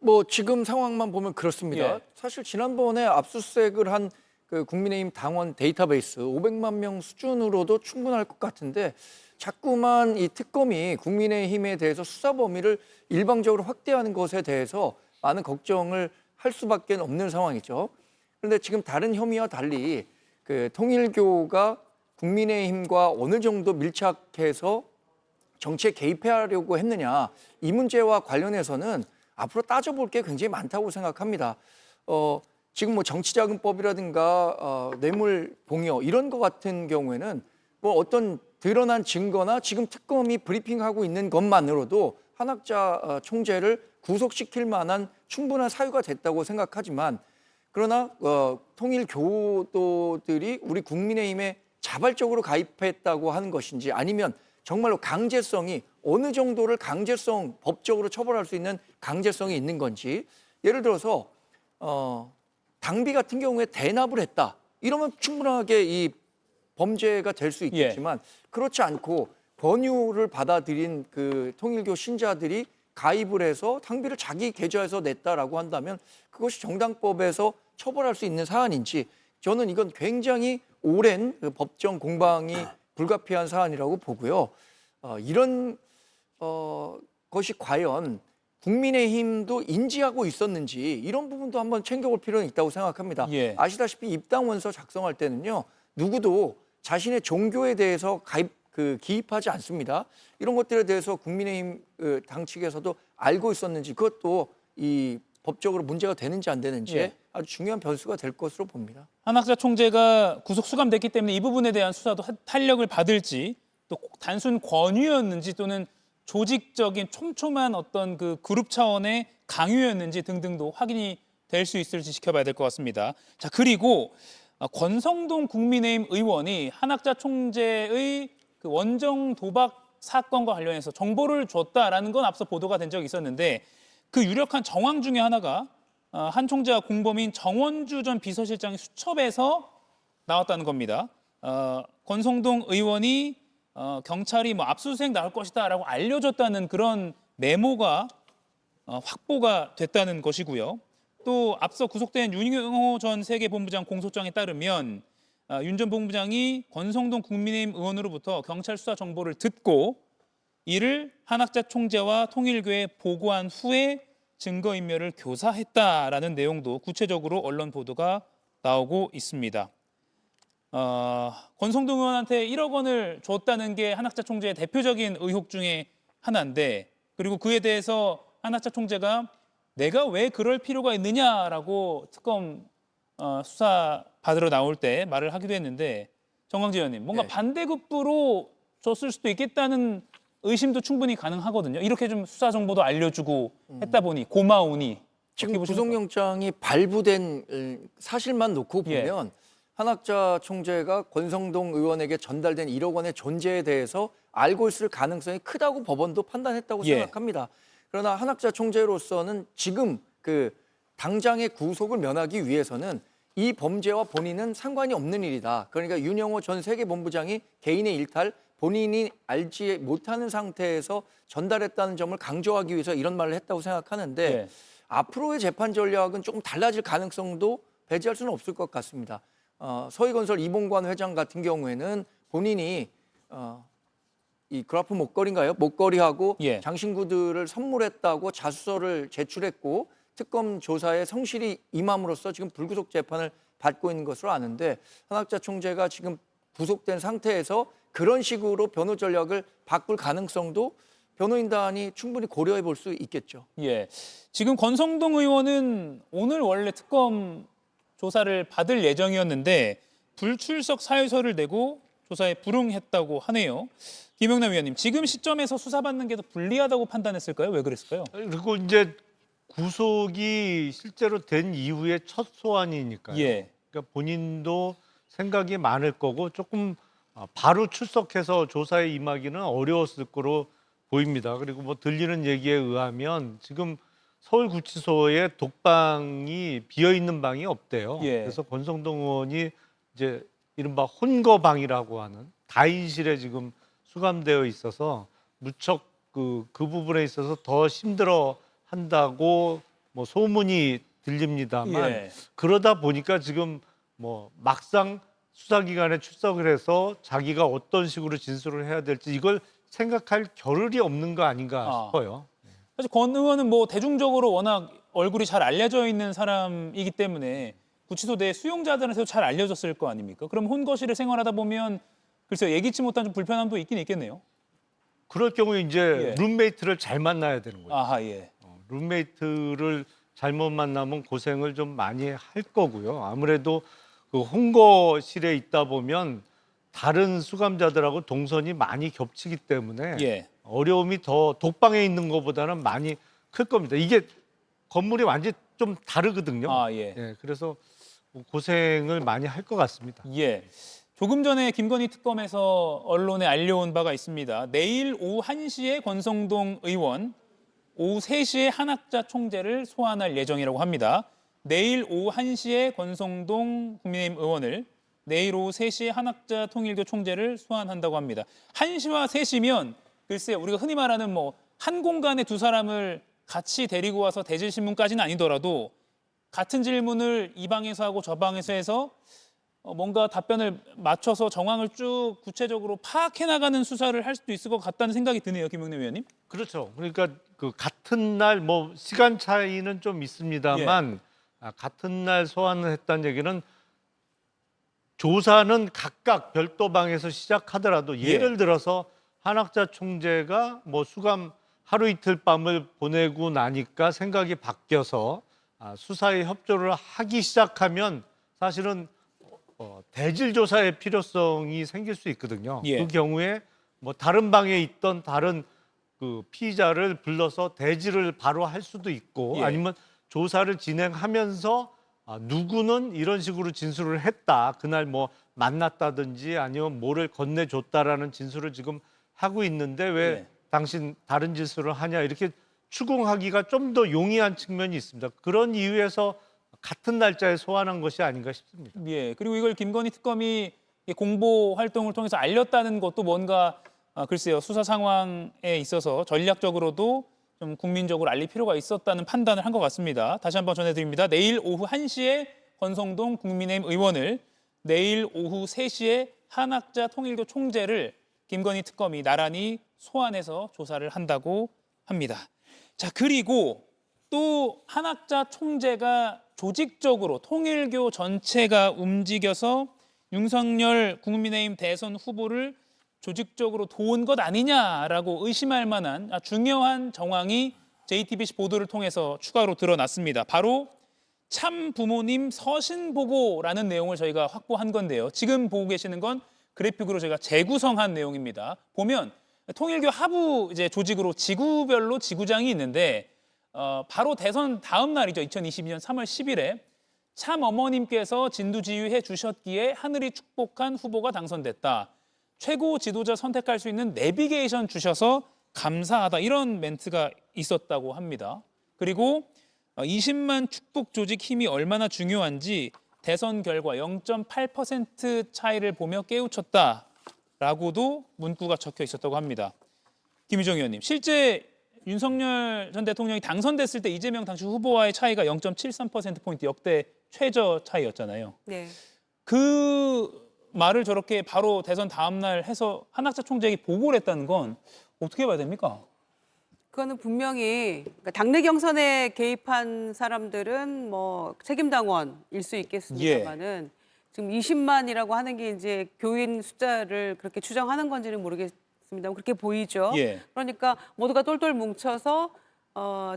뭐 지금 상황만 보면 그렇습니다. 예. 사실 지난번에 압수수색을 한 그 국민의힘 당원 데이터베이스 500만 명 수준으로도 충분할 것 같은데 자꾸만 이 특검이 국민의힘에 대해서 수사 범위를 일방적으로 확대하는 것에 대해서 많은 걱정을 할 수밖에 없는 상황이죠. 그런데 지금 다른 혐의와 달리 그 통일교가 국민의힘과 어느 정도 밀착해서 정치에 개입하려고 했느냐 이 문제와 관련해서는 앞으로 따져볼 게 굉장히 많다고 생각합니다. 지금 뭐 정치자금법이라든가 뇌물 공여 이런 것 같은 경우에는 뭐 어떤 드러난 증거나 지금 특검이 브리핑하고 있는 것만으로도 한학자 총재를 구속시킬 만한 충분한 사유가 됐다고 생각하지만 그러나 통일교도들이 우리 국민의힘에 자발적으로 가입했다고 하는 것인지 아니면 정말로 강제성이 어느 정도를 법적으로 처벌할 수 있는 강제성이 있는 건지 예를 들어서 당비 같은 경우에 대납을 했다. 이러면 충분하게 이 범죄가 될 수 있겠지만 그렇지 않고 권유를 받아들인 그 통일교 신자들이 가입을 해서 당비를 자기 계좌에서 냈다라고 한다면 그것이 정당법에서 처벌할 수 있는 사안인지 저는 이건 굉장히 오랜 그 법정 공방이 불가피한 사안이라고 보고요. 이런 것이 과연 국민의힘도 인지하고 있었는지 이런 부분도 한번 챙겨볼 필요는 있다고 생각합니다. 예. 아시다시피 입당원서 작성할 때는요. 누구도 자신의 종교에 대해서 기입하지 않습니다. 이런 것들에 대해서 국민의힘 당 측에서도 알고 있었는지 그것도 이 법적으로 문제가 되는지 안 되는지 예. 아주 중요한 변수가 될 것으로 봅니다. 한학자 총재가 구속 수감됐기 때문에 이 부분에 대한 수사도 탄력을 받을지 또 단순 권유였는지 또는 조직적인 촘촘한 어떤 그 그룹 차원의 강요였는지 등등도 확인이 될 수 있을지 지켜봐야 될 것 같습니다. 자, 그리고 권성동 국민의힘 의원이 한학자 총재의 그 원정 도박 사건과 관련해서 정보를 줬다라는 건 앞서 보도가 된 적이 있었는데 그 유력한 정황 중에 하나가 한 총재가 공범인 정원주 전 비서실장의 수첩에서 나왔다는 겁니다. 권성동 의원이 경찰이 뭐 압수수색 나올 것이다라고 알려줬다는 그런 메모가 확보가 됐다는 것이고요. 또 앞서 구속된 윤영호 전 세계본부장 공소장에 따르면 윤 전 본부장이 권성동 국민의힘 의원으로부터 경찰 수사 정보를 듣고 이를 한학자 총재와 통일교에 보고한 후에 증거인멸을 교사했다라는 내용도 구체적으로 언론 보도가 나오고 있습니다. 권성동 의원한테 1억 원을 줬다는 게 한학자 총재의 대표적인 의혹 중에 하나인데 그리고 그에 대해서 한학자 총재가 내가 왜 그럴 필요가 있느냐라고 특검 수사 받으러 나올 때 말을 하기도 했는데 정광재 의원님 뭔가 네. 반대급부로 줬을 수도 있겠다는 의심도 충분히 가능하거든요. 이렇게 좀 수사 정보도 알려주고 했다 보니 고마우니 지금 어떻게 보십니까? 구속영장이 발부된 사실만 놓고 예. 보면 한학자 총재가 권성동 의원에게 전달된 1억 원의 존재에 대해서 알고 있을 가능성이 크다고 법원도 판단했다고 예. 생각합니다. 그러나 한학자 총재로서는 지금 그 당장의 구속을 면하기 위해서는 이 범죄와 본인은 상관이 없는 일이다. 그러니까 윤영호 전 세계본부장이 개인의 일탈, 본인이 알지 못하는 상태에서 전달했다는 점을 강조하기 위해서 이런 말을 했다고 생각하는데 예. 앞으로의 재판 전략은 조금 달라질 가능성도 배제할 수는 없을 것 같습니다. 서희건설 이봉관 회장 같은 경우에는 본인이 이 그라프 목걸이인가요? 목걸이하고 예. 장신구들을 선물했다고 자수서를 제출했고 특검 조사에 성실히 임함으로써 지금 불구속 재판을 받고 있는 것으로 아는데 한학자 총재가 지금 구속된 상태에서 그런 식으로 변호 전략을 바꿀 가능성도 변호인단이 충분히 고려해 볼 수 있겠죠. 예. 지금 권성동 의원은 오늘 원래 특검 조사를 받을 예정이었는데 불출석 사유서를 내고 조사에 불응했다고 하네요. 김영남 위원님, 지금 시점에서 수사받는 게 더 불리하다고 판단했을까요? 왜 그랬을까요? 그리고 이제 구속이 실제로 된 이후에 첫 소환이니까요. 예. 그러니까 본인도 생각이 많을 거고 조금 바로 출석해서 조사에 임하기는 어려웠을 거로 보입니다. 그리고 뭐 들리는 얘기에 의하면 지금 서울구치소에 독방이 비어 있는 방이 없대요. 예. 그래서 권성동 의원이 이제 이른바 혼거방이라고 하는 다인실에 지금 수감되어 있어서 무척 그 부분에 있어서 더 힘들어 한다고 뭐 소문이 들립니다만 예. 그러다 보니까 지금 뭐 막상 수사기관에 출석을 해서 자기가 어떤 식으로 진술을 해야 될지 이걸 생각할 겨를이 없는 거 아닌가 싶어요. 사실 권 의원은 뭐 대중적으로 워낙 얼굴이 잘 알려져 있는 사람이기 때문에 구치소 내 수용자들한테도 잘 알려졌을 거 아닙니까? 그럼 혼거실에 생활하다 보면 글쎄요 예기치 못한 좀 불편함도 있긴 있겠네요. 그럴 경우에 이제 예. 룸메이트를 잘 만나야 되는 거예요. 아하 예. 룸메이트를 잘못 만나면 고생을 좀 많이 할 거고요. 아무래도 그 홍거실에 있다 보면 다른 수감자들하고 동선이 많이 겹치기 때문에 예. 어려움이 더 독방에 있는 것보다는 많이 클 겁니다. 이게 건물이 완전히 좀 다르거든요. 아 예. 예, 그래서 고생을 많이 할 것 같습니다. 예. 조금 전에 김건희 특검에서 언론에 알려온 바가 있습니다. 내일 오후 1시에 권성동 의원, 오후 3시에 한학자 총재를 소환할 예정이라고 합니다. 내일 오후 1시에 권성동 국민의힘 의원을, 내일 오후 3시에 한학자 통일교 총재를 소환한다고 합니다. 1시와 3시면 글쎄요, 우리가 흔히 말하는 뭐 한 공간에 두 사람을 같이 데리고 와서 대질신문까지는 아니더라도 같은 질문을 이 방에서 하고 저 방에서 해서 뭔가 답변을 맞춰서 정황을 쭉 구체적으로 파악해 나가는 수사를 할 수도 있을 것 같다는 생각이 드네요, 김영남 위원님. 그렇죠. 그러니까 그 같은 날 뭐 시간 차이는 좀 있습니다만 같은 날 소환을 했다는 얘기는 조사는 각각 별도 방에서 시작하더라도 예를 들어서 한학자 총재가 뭐 수감 하루 이틀 밤을 보내고 나니까 생각이 바뀌어서 수사에 협조를 하기 시작하면 사실은 대질 조사의 필요성이 생길 수 있거든요. 예. 그 경우에 뭐 다른 방에 있던 다른 그 피의자를 불러서 대질을 바로 할 수도 있고 예. 아니면 조사를 진행하면서 누구는 이런 식으로 진술을 했다. 그날 뭐 만났다든지 아니면 뭐를 건네줬다라는 진술을 지금 하고 있는데 왜 예. 당신 다른 진술을 하냐 이렇게 추궁하기가 좀 더 용이한 측면이 있습니다. 그런 이유에서 같은 날짜에 소환한 것이 아닌가 싶습니다. 예. 그리고 이걸 김건희 특검이 공보 활동을 통해서 알렸다는 것도 뭔가 글쎄요. 수사 상황에 있어서 전략적으로도 좀 국민적으로 알릴 필요가 있었다는 판단을 한 것 같습니다. 다시 한번 전해드립니다. 내일 오후 1시에 권성동 국민의힘 의원을, 내일 오후 3시에 한학자 통일교 총재를 김건희 특검이 나란히 소환해서 조사를 한다고 합니다. 자, 그리고 또 한학자 총재가 조직적으로 통일교 전체가 움직여서 윤석열 국민의힘 대선 후보를 조직적으로 도운 것 아니냐라고 의심할 만한 중요한 정황이 JTBC 보도를 통해서 추가로 드러났습니다. 바로 참 부모님 서신 보고라는 내용을 저희가 확보한 건데요. 지금 보고 계시는 건 그래픽으로 저희가 재구성한 내용입니다. 보면 통일교 하부 이제 조직으로 지구별로 지구장이 있는데 바로 대선 다음 날이죠. 2022년 3월 10일에 참 어머님께서 진두지휘해 주셨기에 하늘이 축복한 후보가 당선됐다. 최고 지도자 선택할 수 있는 내비게이션 주셔서 감사하다. 이런 멘트가 있었다고 합니다. 그리고 20만 축복 조직 힘이 얼마나 중요한지 대선 결과 0.8% 차이를 보며 깨우쳤다라고도 문구가 적혀 있었다고 합니다. 김유정 의원님, 실제 윤석열 전 대통령이 당선됐을 때 이재명 당시 후보와의 차이가 0.73%포인트 역대 최저 차이였잖아요. 네. 그 말을 저렇게 바로 대선 다음 날 해서 한학자 총재에게 보고를 했다는 건 어떻게 봐야 됩니까? 그거는 분명히 그러니까 당내 경선에 개입한 사람들은 뭐 책임당원일 수 있겠습니다만은 지금 20만이라고 하는 게 이제 교인 숫자를 그렇게 추정하는 건지는 모르겠습니다만 그렇게 보이죠. 예. 그러니까 모두가 똘똘 뭉쳐서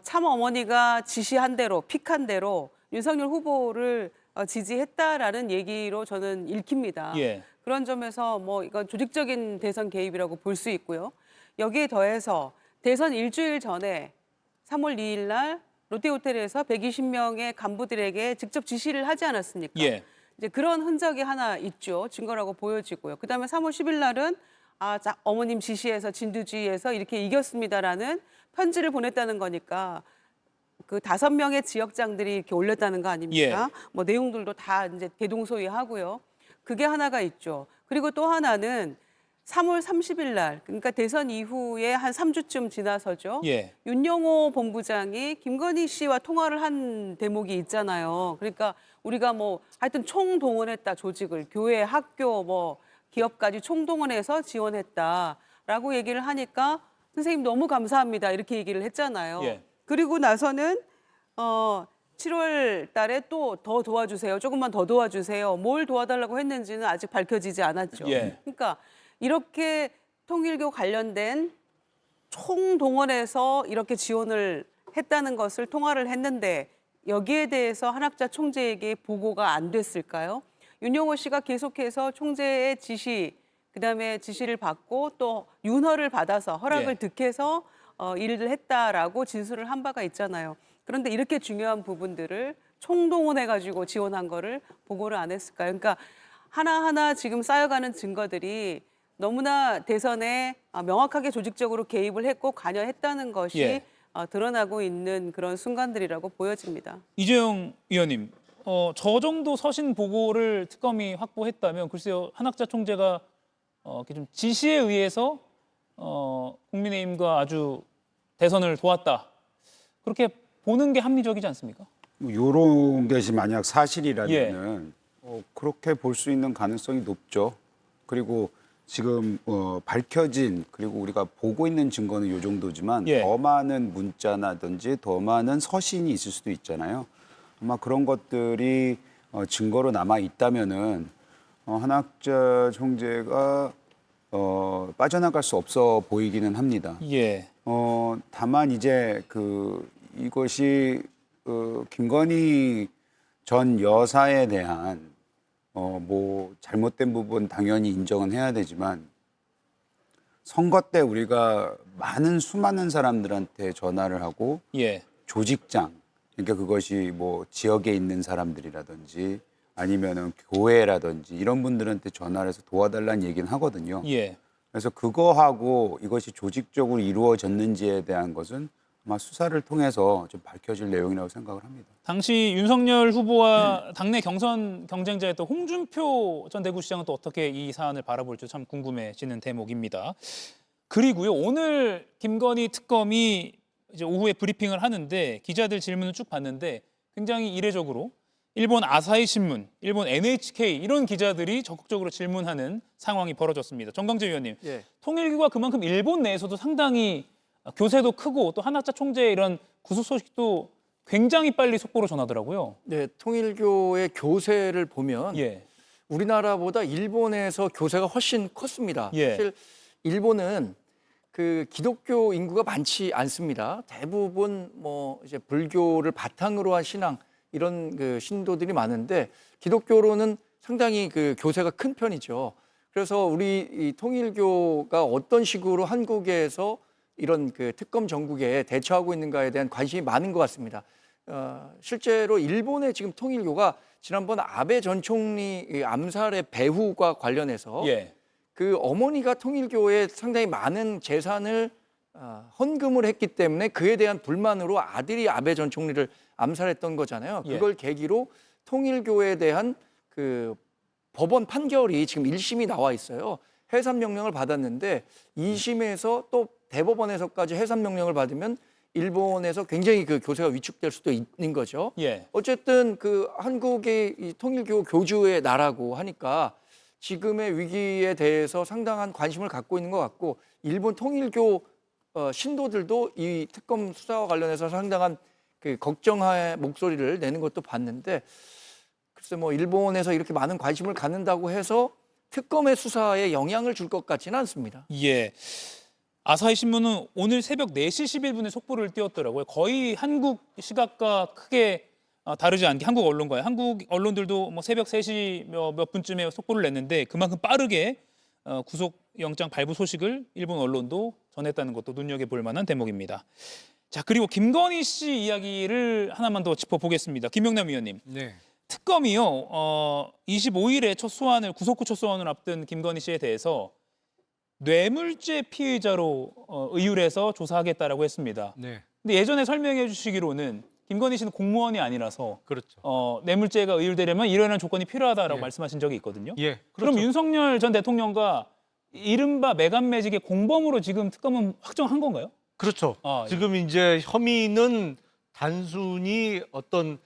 참 어머니가 지시한 대로 픽한 대로 윤석열 후보를 지지했다라는 얘기로 저는 읽힙니다. 예. 그런 점에서 뭐 이건 조직적인 대선 개입이라고 볼 수 있고요. 여기에 더해서 대선 일주일 전에 3월 2일 날 롯데호텔에서 120명의 간부들에게 직접 지시를 하지 않았습니까? 예. 이제 그런 흔적이 하나 있죠. 증거라고 보여지고요. 그다음에 3월 10일 날은 자, 어머님 지시에서 진두지휘에서 이렇게 이겼습니다라는 편지를 보냈다는 거니까 그 5명의 지역장들이 이렇게 올렸다는 거 아닙니까? 뭐 내용들도 다 이제 대동소이하고요. 그게 하나가 있죠. 그리고 또 하나는 3월 30일 날, 그러니까 대선 이후에 한 3주쯤 지나서죠. 윤영호 본부장이 김건희 씨와 통화를 한 대목이 있잖아요. 그러니까 우리가 뭐 하여튼 총동원했다, 조직을. 교회, 학교, 뭐 기업까지 총동원해서 지원했다라고 얘기를 하니까 선생님 너무 감사합니다. 이렇게 얘기를 했잖아요. 그리고 나서는 7월 달에 또 더 도와주세요. 조금만 더 도와주세요. 뭘 도와달라고 했는지는 아직 밝혀지지 않았죠. 그러니까 이렇게 통일교 관련된 총동원해서 이렇게 지원을 했다는 것을 통화를 했는데 여기에 대해서 한학자 총재에게 보고가 안 됐을까요? 윤영호 씨가 계속해서 총재의 지시, 그다음에 지시를 받고 또 윤허를 받아서 허락을 득해서 일을 했다라고 진술을 한 바가 있잖아요. 그런데 이렇게 중요한 부분들을 총동원해가지고 지원한 거를 보고를 안 했을까요? 그러니까 하나하나 지금 쌓여가는 증거들이 너무나 대선에 명확하게 조직적으로 개입을 했고 관여했다는 것이 드러나고 있는 그런 순간들이라고 보여집니다. 이재용 의원님, 저 정도 서신 보고를 특검이 확보했다면 글쎄요, 한학자 총재가 이렇게 좀 지시에 의해서 국민의힘과 아주 대선을 도왔다. 그렇게 보는 게 합리적이지 않습니까? 이런 것이 만약 사실이라면 그렇게 볼 수 있는 가능성이 높죠. 그리고 지금 밝혀진 그리고 우리가 보고 있는 증거는 이 정도지만 더 많은 문자나든지 더 많은 서신이 있을 수도 있잖아요. 아마 그런 것들이 증거로 남아 있다면은 한학자 총재가 빠져나갈 수 없어 보이기는 합니다. 예. 다만 이제 이것이 김건희 전 여사에 대한 뭐 잘못된 부분 당연히 인정은 해야 되지만 선거 때 우리가 수많은 사람들한테 전화를 하고 예. 조직장, 그러니까 그것이 뭐 지역에 있는 사람들이라든지 아니면은 교회라든지 이런 분들한테 전화를 해서 도와달라는 얘기는 하거든요. 예. 그래서 그거하고 이것이 조직적으로 이루어졌는지에 대한 것은 아마 수사를 통해서 좀 밝혀질 내용이라고 생각을 합니다. 당시 윤석열 후보와 당내 경선 경쟁자였던 홍준표 전 대구시장은 또 어떻게 이 사안을 바라볼지 참 궁금해지는 대목입니다. 그리고요, 오늘 김건희 특검이 이제 오후에 브리핑을 하는데 기자들 질문을 쭉 봤는데 굉장히 이례적으로 일본 아사히 신문, 일본 NHK 이런 기자들이 적극적으로 질문하는 상황이 벌어졌습니다. 정강재 위원님, 예. 통일교가 그만큼 일본 내에서도 상당히 교세도 크고 또 한학자 총재의 이런 구속 소식도 굉장히 빨리 속보로 전하더라고요. 네, 통일교의 교세를 보면 예. 우리나라보다 일본에서 교세가 훨씬 컸습니다. 예. 사실 일본은 그 기독교 인구가 많지 않습니다. 대부분 뭐 이제 불교를 바탕으로 한 신앙 이런 그 신도들이 많은데 기독교로는 상당히 그 교세가 큰 편이죠. 그래서 우리 이 통일교가 어떤 식으로 한국에서 이런 그 특검 정국에 대처하고 있는가에 대한 관심이 많은 것 같습니다. 실제로 일본의 지금 통일교가 지난번 아베 전 총리 암살의 배후과 관련해서 예. 그 어머니가 통일교에 상당히 많은 재산을 헌금을 했기 때문에 그에 대한 불만으로 아들이 아베 전 총리를 암살했던 거잖아요. 예. 그걸 계기로 통일교에 대한 그 법원 판결이 지금 1심이 나와 있어요. 해산 명령을 받았는데 2심에서 또 대법원에서까지 해산 명령을 받으면 일본에서 굉장히 그 교세가 위축될 수도 있는 거죠. 예. 어쨌든 그 한국의 이 통일교 교주의 나라고 하니까 지금의 위기에 대해서 상당한 관심을 갖고 있는 것 같고 일본 통일교 신도들도 이 특검 수사와 관련해서 상당한 그 걱정의 목소리를 내는 것도 봤는데 글쎄 뭐 일본에서 이렇게 많은 관심을 갖는다고 해서 특검의 수사에 영향을 줄 것 같지는 않습니다. 예. 아사히 신문은 오늘 새벽 4시 11분에 속보를 띄웠더라고요. 거의 한국 시각과 크게 다르지 않게 한국 언론과요. 한국 언론들도 뭐 새벽 3시 몇 분쯤에 속보를 냈는데 그만큼 빠르게 구속영장 발부 소식을 일본 언론도 전했다는 것도 눈여겨볼 만한 대목입니다. 자, 그리고 김건희 씨 이야기를 하나만 더 짚어보겠습니다. 김영남 위원님. 네. 특검이요. 25일에 구속 후 첫 소환을 앞둔 김건희 씨에 대해서 뇌물죄 피의자로 의율해서 조사하겠다라고 했습니다. 네. 근데 예전에 설명해 주시기로는 김건희 씨는 공무원이 아니라서 그렇죠. 뇌물죄가 의율되려면 이러한 조건이 필요하다라고 예. 말씀하신 적이 있거든요. 예. 그럼 그렇죠. 윤석열 전 대통령과 이른바 메간매직의 공범으로 지금 특검은 확정한 건가요? 그렇죠. 아, 예. 지금 이제 혐의는 단순히 어떤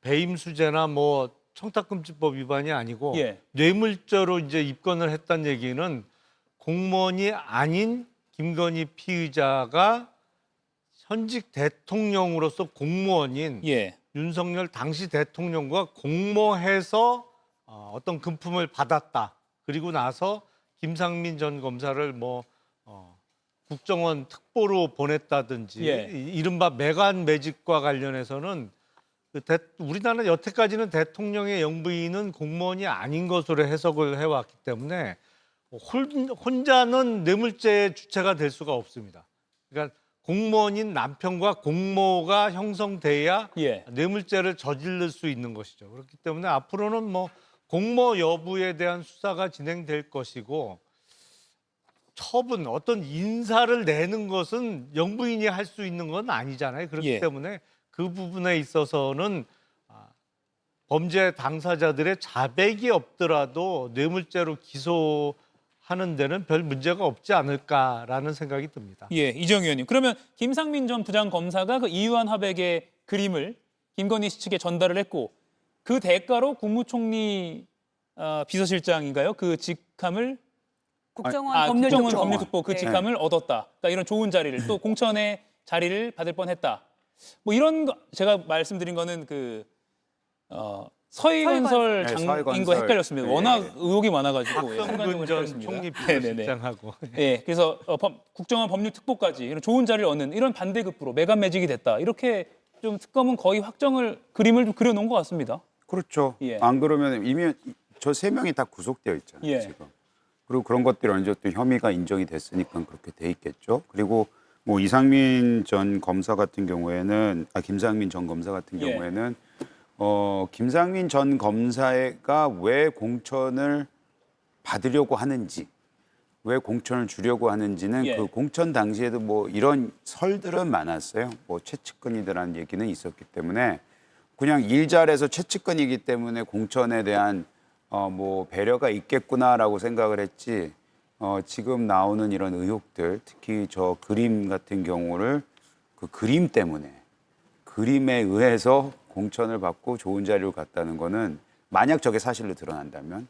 배임수재나 뭐 청탁금지법 위반이 아니고 예. 뇌물죄로 이제 입건을 했다는 얘기는 공무원이 아닌 김건희 피의자가 현직 대통령으로서 공무원인 예. 윤석열 당시 대통령과 공모해서 어떤 금품을 받았다. 그리고 나서 김상민 전 검사를 국정원 특보로 보냈다든지 예. 이른바 메간 매직과 관련해서는 우리나라는 여태까지는 대통령의 영부인은 공무원이 아닌 것으로 해석을 해왔기 때문에 혼자는 뇌물죄의 주체가 될 수가 없습니다. 그러니까 공무원인 남편과 공모가 형성돼야 예. 뇌물죄를 저지를 수 있는 것이죠. 그렇기 때문에 앞으로는 공모 여부에 대한 수사가 진행될 것이고 처분, 어떤 인사를 내는 것은 영부인이 할 수 있는 건 아니잖아요. 그렇기 예. 때문에 그 부분에 있어서는 범죄 당사자들의 자백이 없더라도 뇌물죄로 기소하는 데는 별 문제가 없지 않을까라는 생각이 듭니다. 예, 이정 의원님. 그러면 김상민 전 부장검사가 그 이유한 화백의 그림을 김건희 씨 측에 전달을 했고 그 대가로 국무총리 비서실장인가요? 그 직함을 국정원 국정원 법률특보. 법률특보 그 네. 직함을 얻었다. 그러니까 이런 좋은 자리를 또 공천의 자리를 받을 뻔했다. 뭐 이런 거 제가 말씀드린 거는 서희건설 네, 장인 서희건설. 거 헷갈렸습니다. 네. 워낙 의혹이 많아가지고 박성근 순간적으로 전 헷갈렸습니다. 총리 네네네. 비서실장하고 예, 그래서 국정원 법률특보까지 이런 좋은 자리를 얻는 이런 반대급부로 매간매직이 됐다. 이렇게 좀 특검은 거의 확정을 그림을 좀 그려놓은 것 같습니다. 그렇죠. 예. 안 그러면 이미 저 3명이 다 구속되어 있잖아요. 예. 지금. 그리고 그런 것들이 어느 정도 혐의가 인정이 됐으니까 그렇게 돼 있겠죠. 그리고 뭐 이상민 전 검사 같은 경우에는 김상민 전 검사 같은 예. 경우에는 김상민 전 검사가 왜 공천을 받으려고 하는지, 왜 공천을 주려고 하는지는 예. 그 공천 당시에도 뭐 이런 설들은 많았어요. 뭐 최측근이라는 얘기는 있었기 때문에 그냥 일 잘해서 최측근이기 때문에 공천에 대한 뭐 배려가 있겠구나라고 생각을 했지. 지금 나오는 이런 의혹들, 특히 저 그림 같은 경우를 그 그림 때문에 그림에 의해서 공천을 받고 좋은 자리로 갔다는 거는 만약 저게 사실로 드러난다면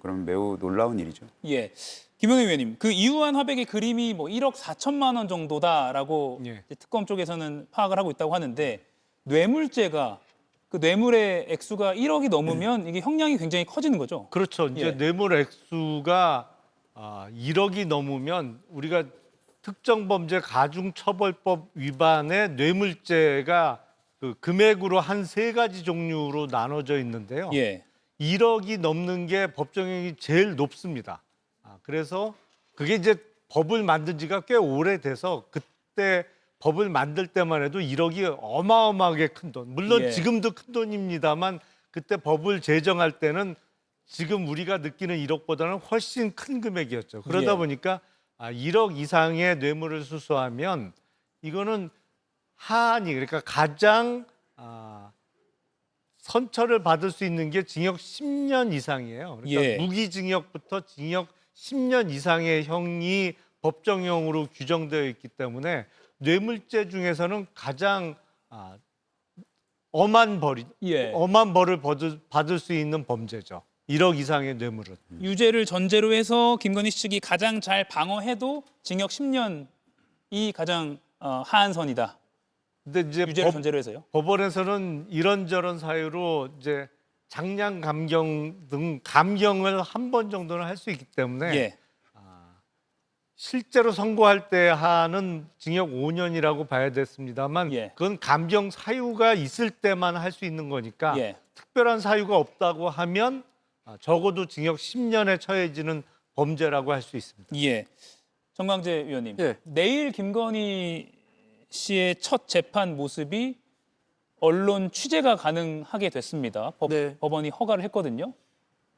그러면 매우 놀라운 일이죠. 예, 김영희 의원님, 그 이우한 화백의 그림이 뭐 1억 4천만 원 정도다라고 예. 이제 특검 쪽에서는 파악을 하고 있다고 하는데 뇌물죄가 그 뇌물의 액수가 1억이 넘으면 이게 형량이 굉장히 커지는 거죠. 그렇죠. 이제 예. 뇌물 액수가 1억이 넘으면 우리가 특정범죄 가중처벌법 위반의 뇌물죄가 그 금액으로 한 3가지 종류로 나눠져 있는데요. 예, 1억이 넘는 게 법정형이 제일 높습니다. 그래서 그게 이제 법을 만든 지가 꽤 오래돼서 그때 법을 만들 때만 해도 1억이 어마어마하게 큰 돈. 물론 예. 지금도 큰 돈입니다만 그때 법을 제정할 때는 지금 우리가 느끼는 1억보다는 훨씬 큰 금액이었죠. 그러다 예. 보니까 1억 이상의 뇌물을 수수하면 이거는 하한이 그러니까 가장 선처를 받을 수 있는 게 징역 10년 이상이에요. 그러니까 예. 무기징역부터 징역 10년 이상의 형이 법정형으로 규정되어 있기 때문에 뇌물죄 중에서는 가장 엄한 예. 벌을 받을 수 있는 범죄죠. 1억 이상의 뇌물은. 유죄를 전제로 해서 김건희 씨 측이 가장 잘 방어해도 징역 10년이 가장 하한선이다. 근데 이제 유죄를 전제로 해서요. 법원에서는 이런저런 사유로 이제 장량 감경 등 감경을 한 번 정도는 할 수 있기 때문에 예, 실제로 선고할 때 하는 징역 5년이라고 봐야 됐습니다만 예. 그건 감경 사유가 있을 때만 할 수 있는 거니까 예. 특별한 사유가 없다고 하면 적어도 징역 10년에 처해지는 범죄라고 할 수 있습니다. 예. 정광재 의원님, 예. 내일 김건희 씨의 첫 재판 모습이 언론 취재가 가능하게 됐습니다. 네. 법원이 허가를 했거든요.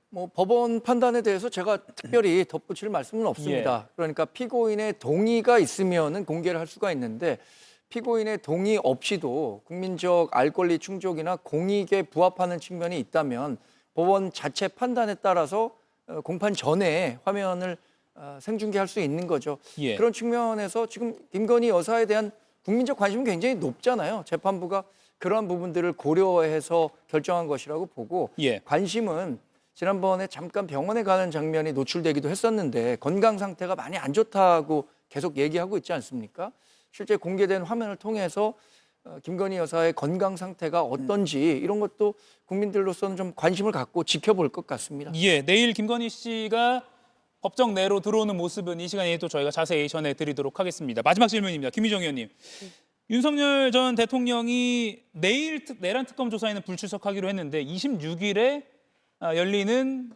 뭐 법원 판단에 대해서 제가 특별히 덧붙일 말씀은 없습니다. 그러니까 피고인의 동의가 있으면은 공개를 할 수가 있는데 피고인의 동의 없이도 국민적 알 권리 충족이나 공익에 부합하는 측면이 있다면 법원 자체 판단에 따라서 공판 전에 화면을 생중계할 수 있는 거죠. 예. 그런 측면에서 지금 김건희 여사에 대한 국민적 관심은 굉장히 높잖아요. 재판부가 그러한 부분들을 고려해서 결정한 것이라고 보고 예. 관심은 지난번에 잠깐 병원에 가는 장면이 노출되기도 했었는데 건강 상태가 많이 안 좋다고 계속 얘기하고 있지 않습니까? 실제 공개된 화면을 통해서 김건희 여사의 건강 상태가 어떤지 이런 것도 국민들로서는 좀 관심을 갖고 지켜볼 것 같습니다. 예, 내일 김건희 씨가 법정 내로 들어오는 모습은 이 시간에 또 저희가 자세히 전해드리도록 하겠습니다. 마지막 질문입니다. 김희정 의원님. 윤석열 전 대통령이 내일 내란 특검 조사에는 불출석하기로 했는데 26일에 열리는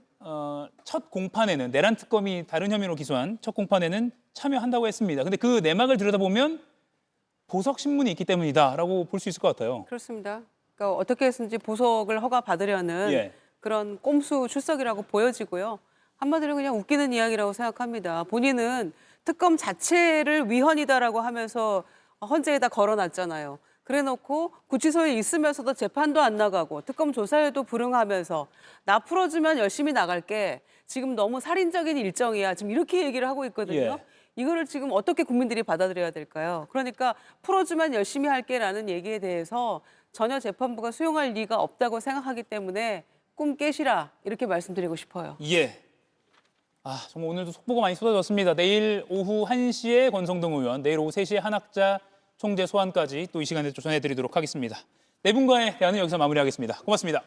첫 공판에는 내란 특검이 다른 혐의로 기소한 첫 공판에는 참여한다고 했습니다. 근데 그 내막을 들여다보면 보석 신문이 있기 때문이다라고 볼 수 있을 것 같아요. 그렇습니다. 그러니까 어떻게 해서든지 보석을 허가받으려는 예. 그런 꼼수 출석이라고 보여지고요. 한마디로 그냥 웃기는 이야기라고 생각합니다. 본인은 특검 자체를 위헌이다라고 하면서 헌재에다 걸어놨잖아요. 그래놓고 구치소에 있으면서도 재판도 안 나가고 특검 조사에도 불응하면서 나 풀어주면 열심히 나갈게. 지금 너무 살인적인 일정이야. 지금 이렇게 얘기를 하고 있거든요. 예. 이거를 지금 어떻게 국민들이 받아들여야 될까요? 그러니까 풀어주면 열심히 할게라는 얘기에 대해서 전혀 재판부가 수용할 리가 없다고 생각하기 때문에 꿈 깨시라 이렇게 말씀드리고 싶어요. 예. 정말 오늘도 속보가 많이 쏟아졌습니다. 내일 오후 1시에 권성동 의원, 내일 오후 3시에 한학자 총재 소환까지 또 이 시간에 또 전해드리도록 하겠습니다. 네 분과의 대화는 여기서 마무리하겠습니다. 고맙습니다.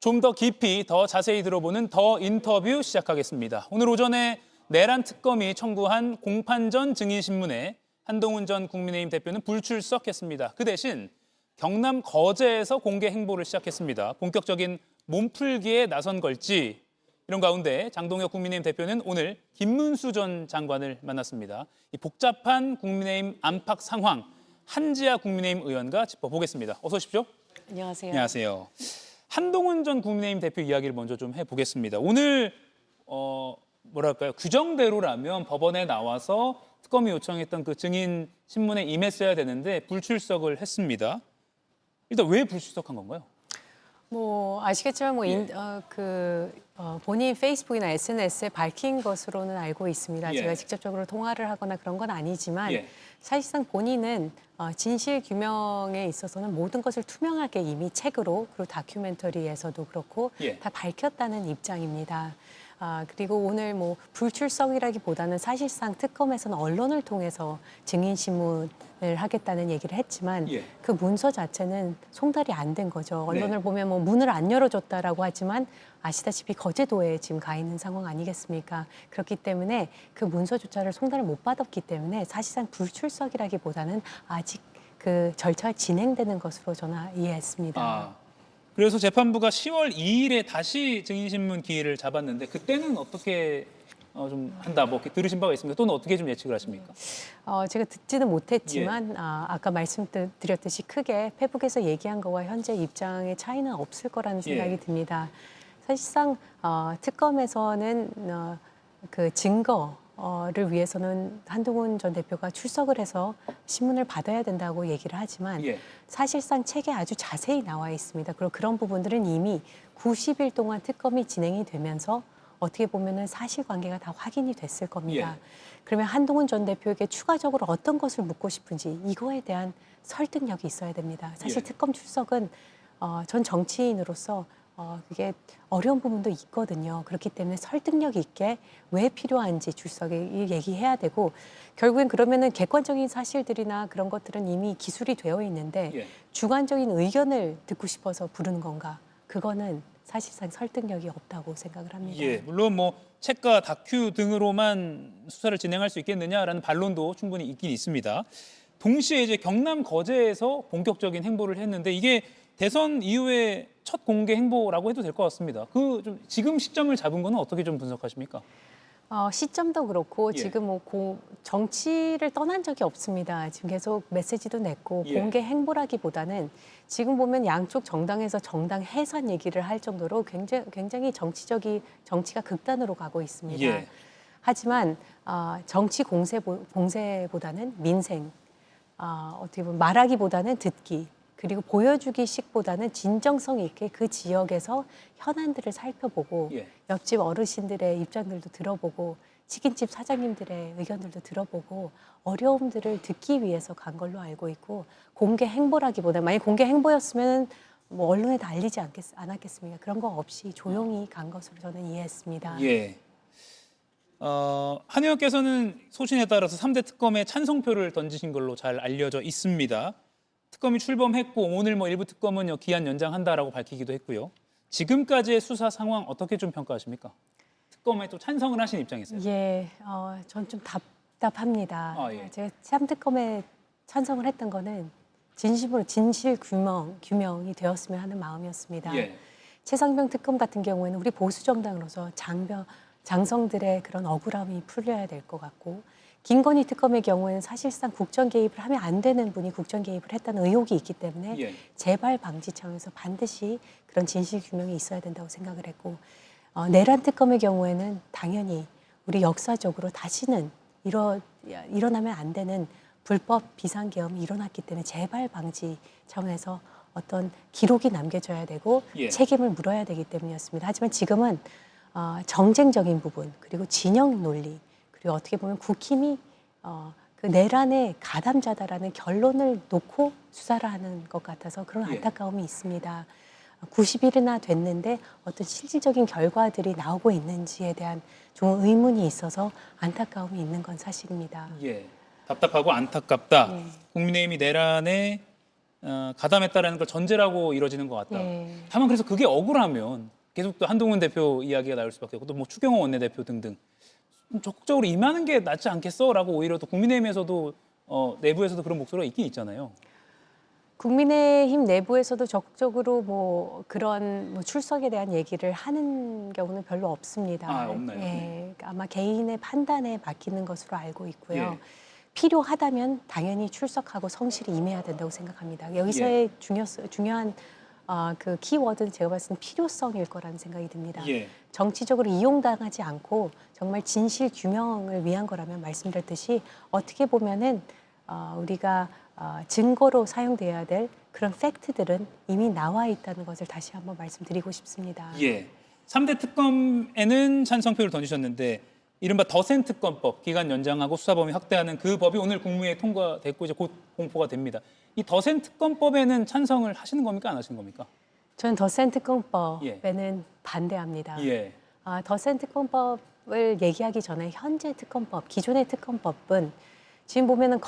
좀 더 깊이, 더 자세히 들어보는 더 인터뷰 시작하겠습니다. 오늘 오전에 내란 특검이 청구한 공판전 증인신문에 한동훈 전 국민의힘 대표는 불출석했습니다. 그 대신 경남 거제에서 공개 행보를 시작했습니다. 본격적인 몸풀기에 나선 걸지 이런 가운데 장동혁 국민의힘 대표는 오늘 김문수 전 장관을 만났습니다. 이 복잡한 국민의힘 안팎 상황 한지아 국민의힘 의원과 짚어보겠습니다. 어서 오십시오. 안녕하세요. 안녕하세요. 한동훈 전 국민의힘 대표 이야기를 먼저 좀 해보겠습니다. 오늘 뭐랄까요, 규정대로라면 법원에 나와서 특검이 요청했던 그 증인 신문에 임했어야 되는데 불출석을 했습니다. 일단 왜 불출석한 건가요? 뭐 아시겠지만 뭐 본인 페이스북이나 SNS에 밝힌 것으로는 알고 있습니다. 예. 제가 직접적으로 통화를 하거나 그런 건 아니지만 예. 사실상 본인은 진실 규명에 있어서는 모든 것을 투명하게 이미 책으로 그리고 다큐멘터리에서도 그렇고 예. 다 밝혔다는 입장입니다. 그리고 오늘 뭐 불출석이라기보다는 사실상 특검에서는 언론을 통해서 증인신문을 하겠다는 얘기를 했지만 예. 그 문서 자체는 송달이 안 된 거죠. 언론을 네. 보면 뭐 문을 안 열어줬다라고 하지만 아시다시피 거제도에 지금 가 있는 상황 아니겠습니까? 그렇기 때문에 그 문서조차를 송달을 못 받았기 때문에 사실상 불출석이라기보다는 아직 그 절차가 진행되는 것으로 저는 이해했습니다. 그래서 재판부가 10월 2일에 다시 증인신문 기일을 잡았는데 그때는 어떻게 좀 한다, 뭐 이렇게 들으신 바가 있습니까? 또는 어떻게 좀 예측을 하십니까? 제가 듣지는 못했지만 아까 말씀드렸듯이 크게 페북에서 얘기한 거와 현재 입장의 차이는 없을 거라는 생각이 듭니다. 사실상 특검에서는 그 증거를 위해서는 한동훈 전 대표가 출석을 해서 신문을 받아야 된다고 얘기를 하지만 예. 사실상 책에 아주 자세히 나와 있습니다. 그리고 그런 부분들은 이미 90일 동안 특검이 진행이 되면서 어떻게 보면은 사실관계가 다 확인이 됐을 겁니다. 예. 그러면 한동훈 전 대표에게 추가적으로 어떤 것을 묻고 싶은지 이거에 대한 설득력이 있어야 됩니다. 사실 예. 특검 출석은 전 정치인으로서 그게 어려운 부분도 있거든요. 그렇기 때문에 설득력 있게 왜 필요한지 출석을 얘기해야 되고 결국엔 그러면은 객관적인 사실들이나 그런 것들은 이미 기술이 되어 있는데 예. 주관적인 의견을 듣고 싶어서 부르는 건가? 그거는 사실상 설득력이 없다고 생각을 합니다. 예, 물론 뭐 책과 다큐 등으로만 수사를 진행할 수 있겠느냐라는 반론도 충분히 있긴 있습니다. 동시에 이제 경남 거제에서 본격적인 행보를 했는데 이게 대선 이후에 첫 공개 행보라고 해도 될 것 같습니다. 그 좀 지금 시점을 잡은 거는 어떻게 좀 분석하십니까? 시점도 그렇고 예. 지금 뭐 정치를 떠난 적이 없습니다. 지금 계속 메시지도 냈고 예. 공개 행보라기보다는 지금 보면 양쪽 정당에서 정당 해산 얘기를 할 정도로 굉장히 정치가 극단으로 가고 있습니다. 예. 하지만 정치 공세보다는 민생, 어떻게 보면 말하기보다는 듣기, 그리고 보여주기식보다는 진정성 있게 그 지역에서 현안들을 살펴보고 예. 옆집 어르신들의 입장들도 들어보고 치킨집 사장님들의 의견들도 들어보고 어려움들을 듣기 위해서 간 걸로 알고 있고 공개 행보라기보다는 만약 공개 행보였으면 뭐 언론에 다 알리지 않았겠습니까? 그런 거 없이 조용히 간 것으로 저는 이해했습니다. 예. 한 의원께서는 소신에 따라서 3대 특검에 찬성표를 던지신 걸로 잘 알려져 있습니다. 특검이 출범했고 오늘 뭐 일부 특검은 기한 연장한다라고 밝히기도 했고요. 지금까지의 수사 상황 어떻게 좀 평가하십니까? 특검에 또 찬성을 하신 입장이세요. 예, 전 좀 답답합니다. 예. 제가 3특검에 찬성을 했던 거는 진심으로 진실 규명이 되었으면 하는 마음이었습니다. 예. 최상병 특검 같은 경우에는 우리 보수 정당으로서 장성들의 그런 억울함이 풀려야 될 것 같고 김건희 특검의 경우에는 사실상 국정 개입을 하면 안 되는 분이 국정 개입을 했다는 의혹이 있기 때문에 예. 재발 방지 차원에서 반드시 그런 진실 규명이 있어야 된다고 생각을 했고 내란 특검의 경우에는 당연히 우리 역사적으로 다시는 일어나면 안 되는 불법 비상계엄이 일어났기 때문에 재발 방지 차원에서 어떤 기록이 남겨져야 되고 예. 책임을 물어야 되기 때문이었습니다. 하지만 지금은 정쟁적인 부분 그리고 진영 논리 그리고 어떻게 보면 국힘이 그 내란의 가담자다라는 결론을 놓고 수사를 하는 것 같아서 그런 예. 안타까움이 있습니다. 90일이나 됐는데 어떤 실질적인 결과들이 나오고 있는지에 대한 좀 의문이 있어서 안타까움이 있는 건 사실입니다. 예. 답답하고 안타깝다. 네. 국민의힘이 내란에 가담했다라는 걸 전제라고 이뤄지는 것 같다. 다만 그래서 그게 억울하면 계속 또 한동훈 대표 이야기가 나올 수밖에 없고 또 뭐 추경호 원내대표 등등 좀 적극적으로 임하는 게 낫지 않겠어라고 오히려 또 국민의힘에서도 내부에서도 그런 목소리가 있긴 있잖아요. 국민의힘 내부에서도 적극적으로 뭐 그런 뭐 출석에 대한 얘기를 하는 경우는 별로 없습니다. 아, 없나요? 예, 아마 개인의 판단에 맡기는 것으로 알고 있고요. 예. 필요하다면 당연히 출석하고 성실히 임해야 된다고 생각합니다. 여기서의 중요한 그 키워드는 제가 봤을 때는 필요성일 거라는 생각이 듭니다. 예. 정치적으로 이용당하지 않고 정말 진실 규명을 위한 거라면 말씀드렸듯이 어떻게 보면은 우리가 증거로 사용돼야 될 그런 팩트들은 이미 나와 있다는 것을 다시 한번 말씀드리고 싶습니다. 예. 3대 특검에는 찬성표를 던지셨는데 이른바 더센 특검법 기간 연장하고 수사 범위 확대하는 그 법이 오늘 국무회의에 통과됐고 이제 곧 공포가 됩니다. 이 더센 특검법에는 찬성을 하시는 겁니까 안 하시는 겁니까? 저는 더센 특검법에는 반대합니다. 예. 더센 특검법을 얘기하기 전에 현재 특검법, 기존의 특검법은 지금 보면은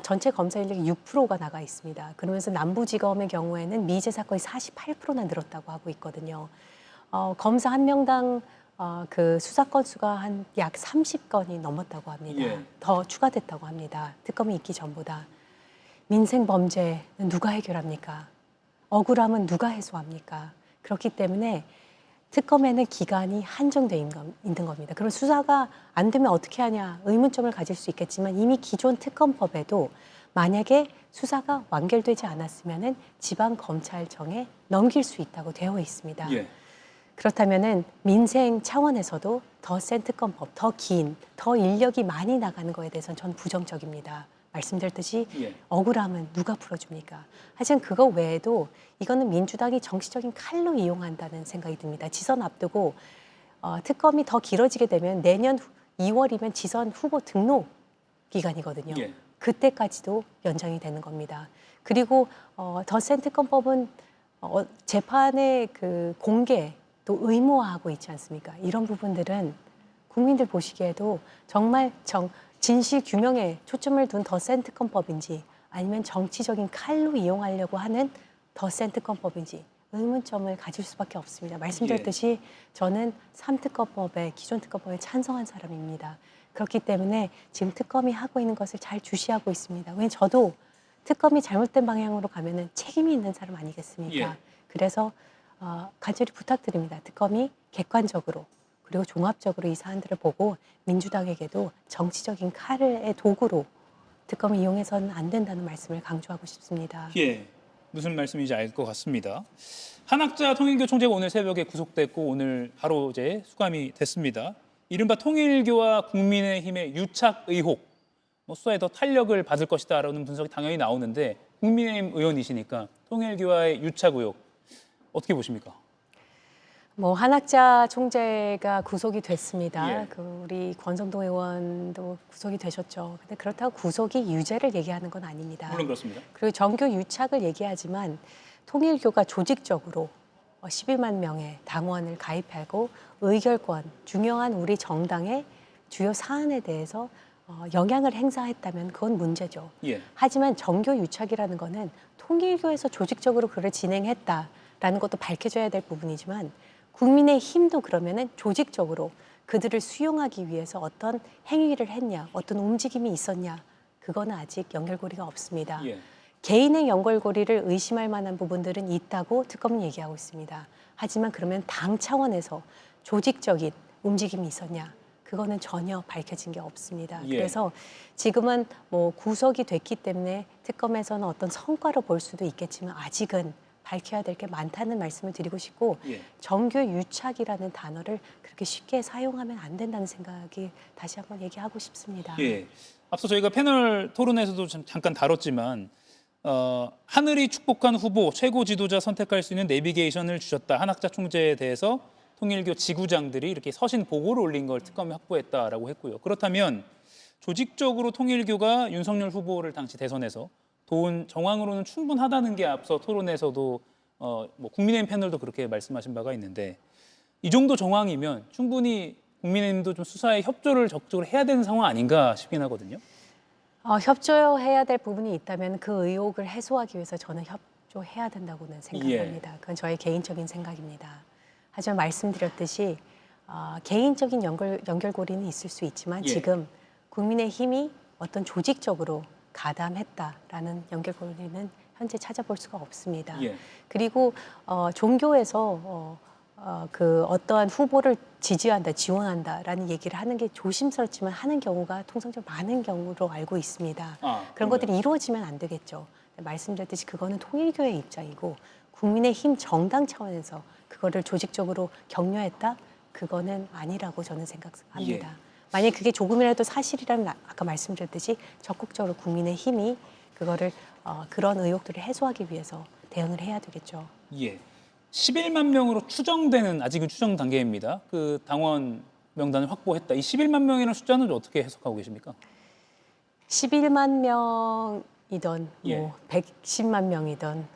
전체 검사 인력이 6%가 나가 있습니다. 그러면서 남부지검의 경우에는 미제 사건이 48%나 늘었다고 하고 있거든요. 검사 한 명당 그 수사 건수가 한 약 30건이 넘었다고 합니다. 예. 더 추가됐다고 합니다. 특검이 있기 전보다. 민생 범죄는 누가 해결합니까? 억울함은 누가 해소합니까? 그렇기 때문에 특검에는 기간이 한정돼 있는 겁니다. 그럼 수사가 안 되면 어떻게 하냐 의문점을 가질 수 있겠지만 이미 기존 특검법에도 만약에 수사가 완결되지 않았으면은 지방검찰청에 넘길 수 있다고 되어 있습니다. 예. 그렇다면은 민생 차원에서도 더 센 특검법, 더 긴, 더 인력이 많이 나가는 거에 대해서는 전 부정적입니다. 말씀드렸듯이 예. 억울함은 누가 풀어줍니까? 하지만 그거 외에도 이거는 민주당이 정치적인 칼로 이용한다는 생각이 듭니다. 지선 앞두고 특검이 더 길어지게 되면 내년 2월이면 지선 후보 등록 기간이거든요. 예. 그때까지도 연장이 되는 겁니다. 그리고 더 센 특검법은 재판의 그 공개 또 의무화하고 있지 않습니까? 이런 부분들은 국민들 보시기에도 정말 진실 규명에 초점을 둔 더 센 특검법인지 아니면 정치적인 칼로 이용하려고 하는 더 센 특검법인지 의문점을 가질 수밖에 없습니다. 말씀드렸듯이 저는 3특검법에 기존 특검법에 찬성한 사람입니다. 그렇기 때문에 지금 특검이 하고 있는 것을 잘 주시하고 있습니다. 왜냐하면 저도 특검이 잘못된 방향으로 가면은 책임이 있는 사람 아니겠습니까? 예. 그래서 간절히 부탁드립니다. 특검이 객관적으로 그리고 종합적으로 이 사안들을 보고 민주당에게도 정치적인 칼의 도구로 특검을 이용해서는 안 된다는 말씀을 강조하고 싶습니다. 예. 무슨 말씀인지 알 것 같습니다. 한학자 통일교 총재가 오늘 새벽에 구속됐고 오늘 바로 이제 수감이 됐습니다. 이른바 통일교와 국민의힘의 유착 의혹, 수사에 더 탄력을 받을 것이다라는 분석이 당연히 나오는데 국민의힘 의원이시니까 통일교와의 유착 의혹 어떻게 보십니까? 한학자 총재가 구속이 됐습니다. 예. 우리 권성동 의원도 구속이 되셨죠. 근데 그렇다고 구속이 유죄를 얘기하는 건 아닙니다. 물론 그렇습니다. 그리고 정교 유착을 얘기하지만 통일교가 조직적으로 12만 명의 당원을 가입하고 의결권, 중요한 우리 정당의 주요 사안에 대해서 영향을 행사했다면 그건 문제죠. 예. 하지만 정교 유착이라는 거는 통일교에서 조직적으로 그를 진행했다라는 것도 밝혀져야 될 부분이지만 국민의힘도 그러면은 조직적으로 그들을 수용하기 위해서 어떤 행위를 했냐, 어떤 움직임이 있었냐, 그거는 아직 연결고리가 없습니다. 예. 개인의 연결고리를 의심할 만한 부분들은 있다고 특검은 얘기하고 있습니다. 하지만 그러면 당 차원에서 조직적인 움직임이 있었냐, 그거는 전혀 밝혀진 게 없습니다. 예. 그래서 지금은 구속이 됐기 때문에 특검에서는 어떤 성과로 볼 수도 있겠지만 아직은 밝혀야 될 게 많다는 말씀을 드리고 싶고 예. 정교 유착이라는 단어를 그렇게 쉽게 사용하면 안 된다는 생각이 다시 한번 얘기하고 싶습니다. 예. 앞서 저희가 패널 토론에서도 잠깐 다뤘지만 하늘이 축복한 후보 최고 지도자 선택할 수 있는 내비게이션을 주셨다. 한학자 총재에 대해서 통일교 지구장들이 이렇게 서신 보고를 올린 걸 특검이 확보했다라고 했고요. 그렇다면 조직적으로 통일교가 윤석열 후보를 당시 대선에서 도운 정황으로는 충분하다는 게 앞서 토론에서도 국민의힘 패널도 그렇게 말씀하신 바가 있는데 이 정도 정황이면 충분히 국민의힘도 좀 수사에 협조를 적극적으로 해야 되는 상황 아닌가 싶긴 하거든요. 협조해야 될 부분이 있다면 그 의혹을 해소하기 위해서 저는 협조해야 된다고는 생각합니다. 그건 저의 개인적인 생각입니다. 하지만 말씀드렸듯이 개인적인 연결고리는 있을 수 있지만 지금 국민의힘이 어떤 조직적으로 가담했다라는 연결고리는 현재 찾아볼 수가 없습니다. 그리고 종교에서 그 어떠한 후보를 지지한다, 지원한다라는 얘기를 하는 게 조심스럽지만 하는 경우가 통상적으로 많은 경우로 알고 있습니다. 그런 것들이 이루어지면 안 되겠죠. 말씀드렸듯이 그거는 통일교의 입장이고 국민의힘 정당 차원에서 그거를 조직적으로 격려했다? 그거는 아니라고 저는 생각합니다. 만약 그게 조금이라도 사실이라면 아까 말씀드렸듯이 적극적으로 국민의힘이 그거를 그런 의혹들을 해소하기 위해서 대응을 해야 되겠죠. 11만 명으로 추정되는 아직은 추정 단계입니다. 그 당원 명단을 확보했다. 이 11만 명이라는 숫자는 어떻게 해석하고 계십니까? 11만 명이든 뭐 110만 명이든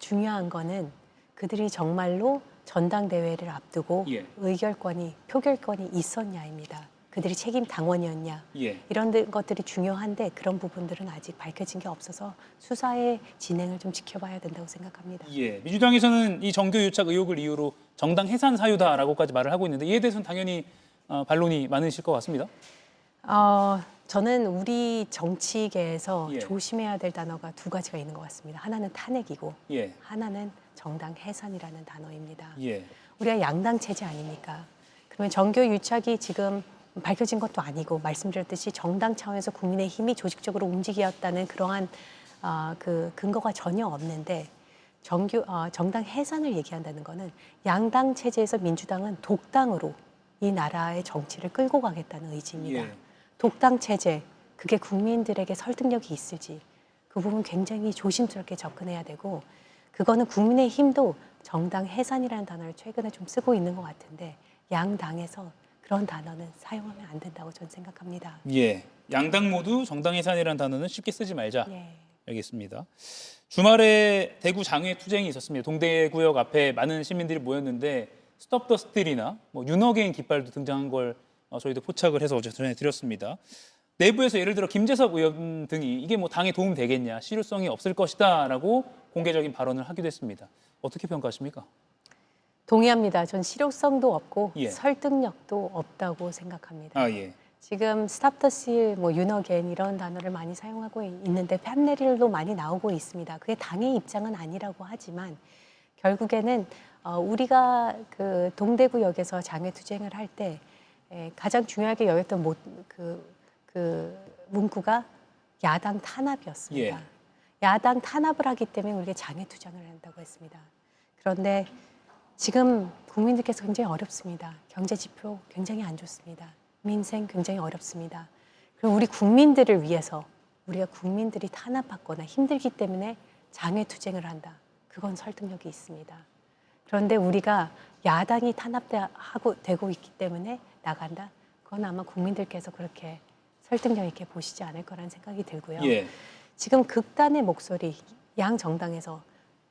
중요한 거는 그들이 정말로 전당대회를 앞두고 의결권이, 표결권이 있었냐입니다. 그들이 책임 당원이었냐. 이런 것들이 중요한데 그런 부분들은 아직 밝혀진 게 없어서 수사의 진행을 좀 지켜봐야 된다고 생각합니다. 민주당에서는 이 정교 유착 의혹을 이유로 정당 해산 사유다라고까지 말을 하고 있는데 이에 대해서는 당연히 반론이 많으실 것 같습니다. 저는 우리 정치계에서 조심해야 될 단어가 두 가지가 있는 것 같습니다. 하나는 탄핵이고 하나는 정당 해산이라는 단어입니다. 우리가 양당 체제 아닙니까? 그러면 정교 유착이 지금 밝혀진 것도 아니고 말씀드렸듯이 정당 차원에서 국민의힘이 조직적으로 움직였다는 그러한 그 근거가 전혀 없는데 정당 해산을 얘기한다는 거는 양당 체제에서 민주당은 독당으로 이 나라의 정치를 끌고 가겠다는 의지입니다. 독당 체제, 그게 국민들에게 설득력이 있을지 그 부분 굉장히 조심스럽게 접근해야 되고 그거는 국민의힘도 정당 해산이라는 단어를 최근에 좀 쓰고 있는 것 같은데 양당에서 그런 단어는 사용하면 안 된다고 저는 생각합니다. 양당 모두 정당 해산이라는 단어는 쉽게 쓰지 말자. 알겠습니다. 주말에 대구 장외 투쟁이 있었습니다. 동대구역 앞에 많은 시민들이 모였는데 스톱 더 스틸이나 뭐 윤어게인 깃발도 등장한 걸 저희도 포착을 해서 어제 전해드렸습니다. 내부에서 예를 들어 김재섭 의원 등이 이게 뭐 당에 도움 되겠냐, 실효성이 없을 것이다라고 공개적인 발언을 하기도 했습니다. 어떻게 평가하십니까? 동의합니다. 전 실효성도 없고 설득력도 없다고 생각합니다. 지금 스탑 더 스틸, 뭐 윤어게인 이런 단어를 많이 사용하고 있는데 판넬도 많이 나오고 있습니다. 그게 당의 입장은 아니라고 하지만 결국에는 우리가 그 동대구역에서 장외 투쟁을 할 때 가장 중요하게 여겼던 그 문구가 야당 탄압이었습니다. 야당 탄압을 하기 때문에 우리가 장외 투쟁을 한다고 했습니다. 그런데 지금 국민들께서 굉장히 어렵습니다. 경제 지표 굉장히 안 좋습니다. 민생 굉장히 어렵습니다. 그리고 우리 국민들을 위해서 우리가 국민들이 탄압받거나 힘들기 때문에 장외 투쟁을 한다. 그건 설득력이 있습니다. 그런데 우리가 야당이 탄압되고 있기 때문에 나간다. 그건 아마 국민들께서 그렇게 설득력 있게 보시지 않을 거라는 생각이 들고요. 지금 극단의 목소리, 양 정당에서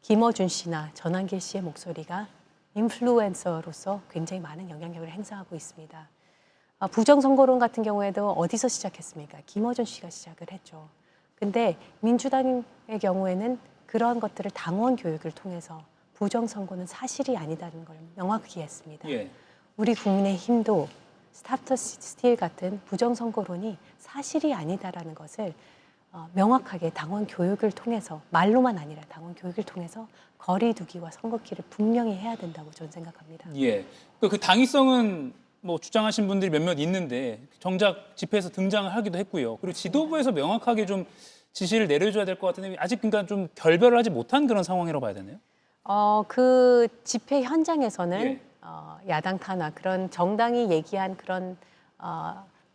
김어준 씨나 전한길 씨의 목소리가 인플루엔서로서 굉장히 많은 영향력을 행사하고 있습니다. 부정선거론 같은 경우에도 어디서 시작했습니까? 김어준 씨가 시작을 했죠. 근데 민주당의 경우에는 그런 것들을 당원 교육을 통해서 부정선거는 사실이 아니다는 걸 명확히 했습니다. 우리 국민의힘도 스탑 더 스틸 같은 부정선거론이 사실이 아니다라는 것을 명확하게 당원 교육을 통해서 말로만 아니라 당원 교육을 통해서 거리두기와 선거키를 분명히 해야 된다고 저는 생각합니다. 그 당위성은 뭐 주장하신 분들이 몇몇 있는데 정작 집회에서 등장을 하기도 했고요. 그리고 지도부에서 명확하게 좀 지시를 내려줘야 될 것 같은데 아직 그러니까 좀 결별을 하지 못한 그런 상황이라고 봐야 되나요? 그 집회 현장에서는 야당 탄압, 그런 정당이 얘기한 그런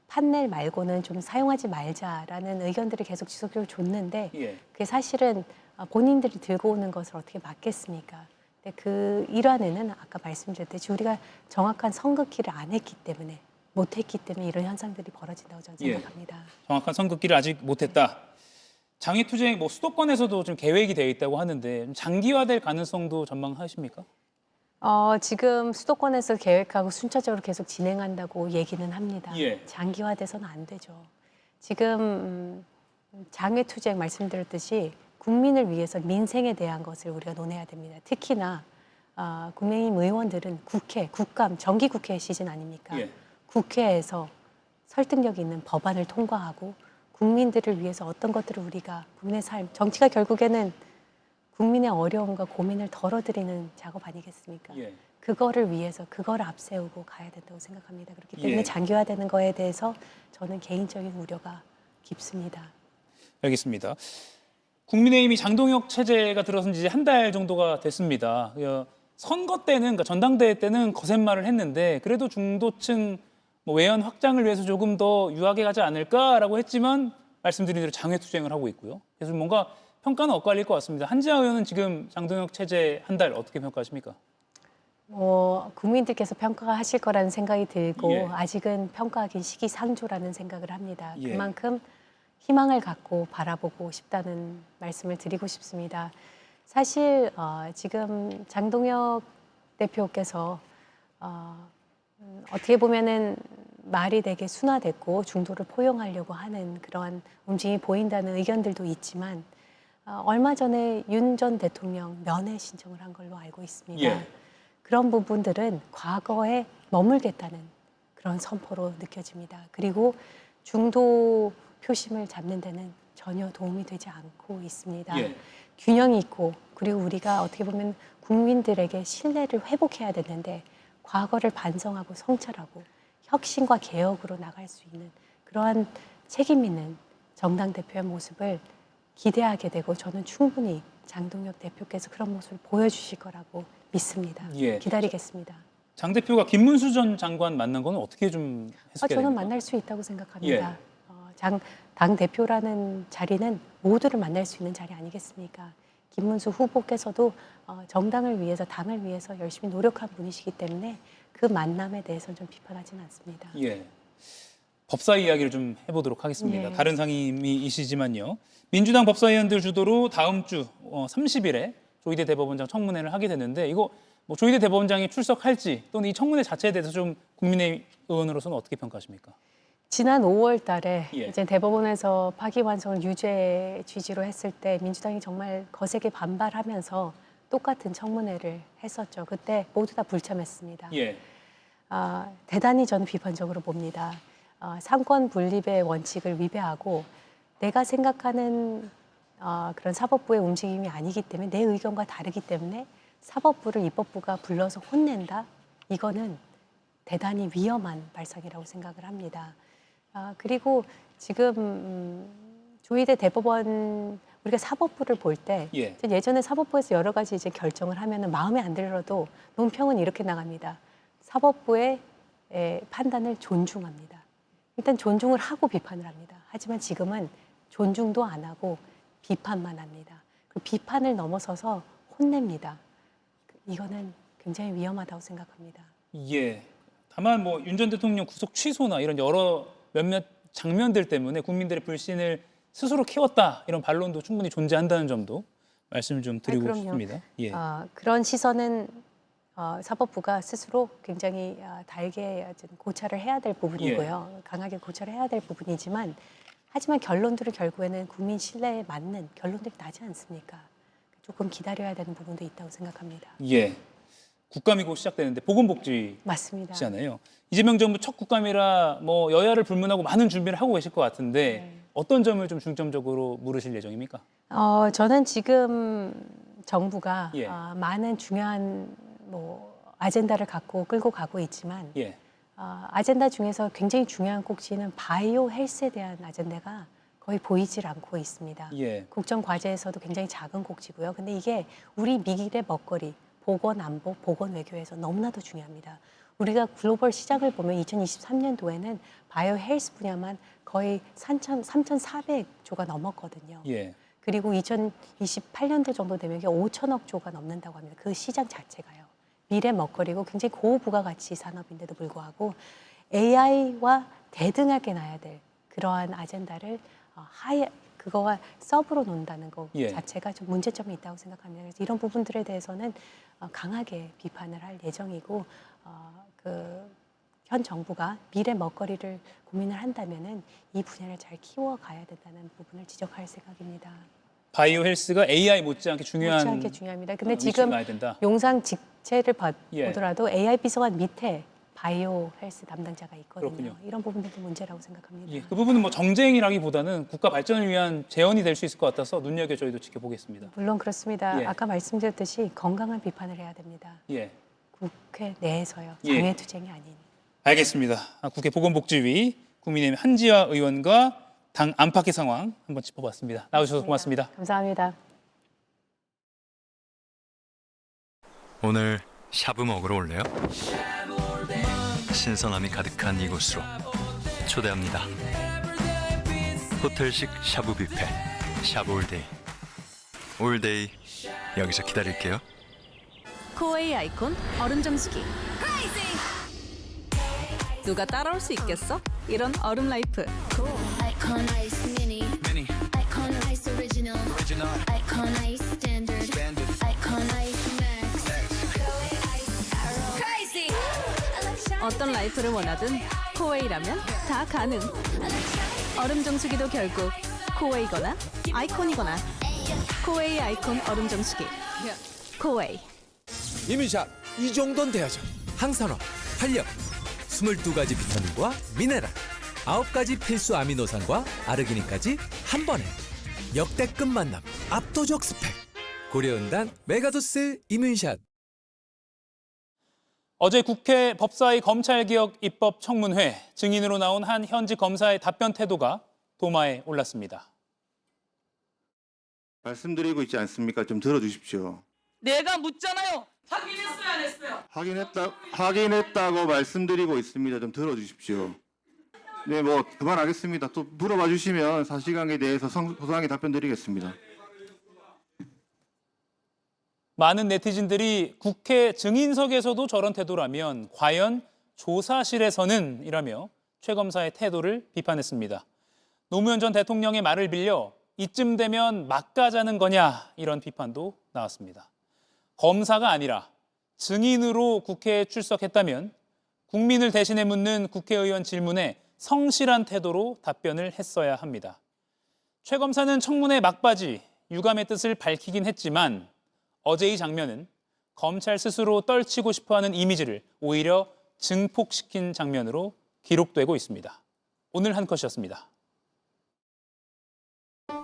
판넬 말고는 좀 사용하지 말자라는 의견들을 계속 지속적으로 줬는데 그게 사실은 본인들이 들고 오는 것을 어떻게 막겠습니까? 근데 그 일환에는 아까 말씀드렸듯이 우리가 정확한 선긋기를 안 했기 때문에 못했기 때문에 이런 현상들이 벌어진다고 저는 생각합니다. 정확한 선긋기를 아직 못했다. 장외투쟁 뭐 수도권에서도 좀 계획이 되어 있다고 하는데 장기화될 가능성도 전망하십니까? 지금 수도권에서 계획하고 순차적으로 계속 진행한다고 얘기는 합니다. 장기화돼서는 안 되죠. 지금 장외투쟁 말씀드렸듯이 국민을 위해서 민생에 대한 것을 우리가 논해야 됩니다. 특히나 국민의힘 의원들은 국회, 국감, 정기국회 시즌 아닙니까? 예. 국회에서 설득력 있는 법안을 통과하고 국민들을 위해서 어떤 것들을 우리가 국민의 삶, 정치가 결국에는 국민의 어려움과 고민을 덜어드리는 작업 아니겠습니까? 예. 그거를 위해서 그거를 앞세우고 가야 된다고 생각합니다. 그렇기 때문에 예. 장기화되는 거에 대해서 저는 개인적인 우려가 깊습니다. 알겠습니다. 국민의힘이 장동혁 체제가 들어선 지 이제 한 달 정도가 됐습니다. 선거 때는, 그러니까 전당대회 때는 거센말을 했는데 그래도 중도층 외연 확장을 위해서 조금 더 유하게 가지 않을까라고 했지만 말씀드린 대로 장외투쟁을 하고 있고요. 그래서 뭔가 평가는 엇갈릴 것 같습니다. 한지아 의원은 지금 장동혁 체제 한 달 어떻게 평가하십니까? 국민들께서 평가하실 거라는 생각이 들고 예. 아직은 평가하기 시기상조라는 생각을 합니다. 예. 그만큼 희망을 갖고 바라보고 싶다는 말씀을 드리고 싶습니다. 사실 지금 장동혁 대표께서 어떻게 보면은 말이 되게 순화됐고 중도를 포용하려고 하는 그러한 움직임이 보인다는 의견들도 있지만 얼마 전에 윤 전 대통령 면회 신청을 한 걸로 알고 있습니다. 예. 그런 부분들은 과거에 머물겠다는 그런 선포로 느껴집니다. 그리고 중도 표심을 잡는 데는 전혀 도움이 되지 않고 있습니다. 예. 균형이 있고 그리고 우리가 어떻게 보면 국민들에게 신뢰를 회복해야 되는데 과거를 반성하고 성찰하고 혁신과 개혁으로 나갈 수 있는 그러한 책임 있는 정당 대표의 모습을 기대하게 되고 저는 충분히 장동혁 대표께서 그런 모습을 보여주실 거라고 믿습니다. 예. 기다리겠습니다. 장 대표가 김문수 전 장관 만난 건 어떻게 좀 해석해야 저는 됩니까? 만날 수 있다고 생각합니다. 예. 당 대표라는 자리는 모두를 만날 수 있는 자리 아니겠습니까? 김문수 후보께서도 정당을 위해서 당을 위해서 열심히 노력한 분이시기 때문에 그 만남에 대해서는 좀 비판하지는 않습니다. 예. 법사위 이야기를 좀 해보도록 하겠습니다. 예. 다른 상임위이시지만요. 민주당 법사위원들 주도로 다음 주 30일에 조희대 대법원장 청문회를 하게 되는데 이거 뭐 조희대 대법원장이 출석할지 또는 이 청문회 자체에 대해서 좀 국민의 의원으로서는 어떻게 평가하십니까? 지난 5월 달에 예. 이제 대법원에서 파기환송을 유죄 취지로 했을 때 민주당이 정말 거세게 반발하면서 똑같은 청문회를 했었죠. 그때 모두 다 불참했습니다. 예. 대단히 저는 비판적으로 봅니다. 상권 분립의 원칙을 위배하고 내가 생각하는 그런 사법부의 움직임이 아니기 때문에 내 의견과 다르기 때문에 사법부를 입법부가 불러서 혼낸다? 이거는 대단히 위험한 발상이라고 생각을 합니다. 그리고 지금 조희대 대법원 우리가 사법부를 볼 때 예. 예전에 사법부에서 여러 가지 이제 결정을 하면은 마음에 안 들어도 논평은 이렇게 나갑니다. 사법부의 판단을 존중합니다. 일단 존중을 하고 비판을 합니다. 하지만 지금은 존중도 안 하고 비판만 합니다. 그 비판을 넘어서서 혼냅니다. 이거는 굉장히 위험하다고 생각합니다. 예. 다만 뭐 윤 전 대통령 구속 취소나 이런 여러 몇몇 장면들 때문에 국민들의 불신을 스스로 키웠다 이런 반론도 충분히 존재한다는 점도 말씀을 좀 드리고 그럼요. 싶습니다. 예. 그런 시선은 사법부가 스스로 굉장히 달게 고찰을 해야 될 부분이고요. 강하게 고찰을 해야 될 부분이지만 하지만 결론들은 결국에는 국민 신뢰에 맞는 결론들이 나지 않습니까? 조금 기다려야 되는 부분도 있다고 생각합니다. 예. 국감이 곧 시작되는데 보건복지잖아요. 맞습니다. 이재명 정부 첫 국감이라 뭐 여야를 불문하고 많은 준비를 하고 계실 것 같은데 어떤 점을 좀 중점적으로 물으실 예정입니까? 저는 지금 정부가 예. 많은 중요한 뭐 아젠다를 갖고 끌고 가고 있지만 예. 아젠다 중에서 굉장히 중요한 꼭지는 바이오 헬스에 대한 아젠다가 거의 보이질 않고 있습니다. 예. 국정 과제에서도 굉장히 작은 꼭지고요. 근데 이게 우리 미래 먹거리, 보건 안보, 보건 외교에서 너무나도 중요합니다. 우리가 글로벌 시장을 보면 2023년도에는 바이오 헬스 분야만 거의 3,400조가 넘었거든요. 예. 그리고 2028년도 정도 되면 이게 5천억 조가 넘는다고 합니다. 그 시장 자체가요. 미래 먹거리고 굉장히 고부가가치 산업인데도 불구하고 AI와 대등하게 나야 될 그러한 아젠다를 그거와 서브로 논다는 것 예. 자체가 좀 문제점이 있다고 생각합니다. 그래서 이런 부분들에 대해서는 강하게 비판을 할 예정이고 현 정부가 미래 먹거리를 고민을 한다면은 이 분야를 잘 키워가야 된다는 부분을 지적할 생각입니다. 바이오 헬스가 AI 못지않게 중요한 못지않게 중요합니다. 근데 위치에 지금 가야 된다. 용산 직체를 예. 보더라도 AI 비서관 밑에 바이오 헬스 담당자가 있거든요. 그렇군요. 이런 부분들도 문제라고 생각합니다. 예, 그 부분은 뭐 정쟁이라기보다는 국가 발전을 위한 재원이 될 수 있을 것 같아서 눈여겨 저희도 지켜보겠습니다. 물론 그렇습니다. 예. 아까 말씀드렸듯이 건강한 비판을 해야 됩니다. 예, 국회 내에서요. 예. 장외투쟁이 아닌. 알겠습니다. 국회 보건복지위 국민의힘 한지화 의원과 당 안팎의 상황 한번 짚어봤습니다. 나와주셔서 고맙습니다. 감사합니다. 오늘 샤브 먹으러 올래요? 신선함이 가득한 이곳으로 초대합니다. 호텔식 샤브 뷔페 샤브 올데이. 올데이 여기서 기다릴게요. 코웨이 아이콘 얼음 정수기. 누가 따라올 수 있겠어? 이런 얼음 라이프. 아이콘 아이스 미니. 아이콘 아이스 오리지널. 아이콘 아이스 스탠더드. 아이콘 아이스 맥스. 크레이지. 어떤 라이프를 원하든 코웨이라면 다 가능. 얼음 정수기도 결국 코웨이거나 아이콘이거나. 코웨이 아이콘 얼음 정수기. 코웨이. 이민샷 이 정도는 돼야죠. 항산화, 탄력, 22가지 비타민과 미네랄, 9가지 필수 아미노산과 아르기닌까지 한 번에 역대급 만남, 압도적 스펙. 고려은단 메가도스 이민샷. 어제 국회 법사위 검찰개혁 입법 청문회 증인으로 나온 한 현직 검사의 답변 태도가 도마에 올랐습니다. 말씀드리고 있지 않습니까? 좀 들어주십시오. 내가 묻잖아요. 확인했어요, 안 했어요? 확인했다고 말씀드리고 있습니다. 좀 들어주십시오. 네, 뭐 그만하겠습니다. 또 물어봐 주시면 사실관계에 대해서 소상하게 답변 드리겠습니다. 많은 네티즌들이 국회 증인석에서도 저런 태도라면 과연 조사실에서는 이라며 최 검사의 태도를 비판했습니다. 노무현 전 대통령의 말을 빌려 이쯤 되면 막 가자는 거냐 이런 비판도 나왔습니다. 검사가 아니라 증인으로 국회에 출석했다면 국민을 대신해 묻는 국회의원 질문에 성실한 태도로 답변을 했어야 합니다. 최 검사는 청문회 막바지 유감의 뜻을 밝히긴 했지만 어제 이 장면은 검찰 스스로 떨치고 싶어하는 이미지를 오히려 증폭시킨 장면으로 기록되고 있습니다. 오늘 한 컷이었습니다.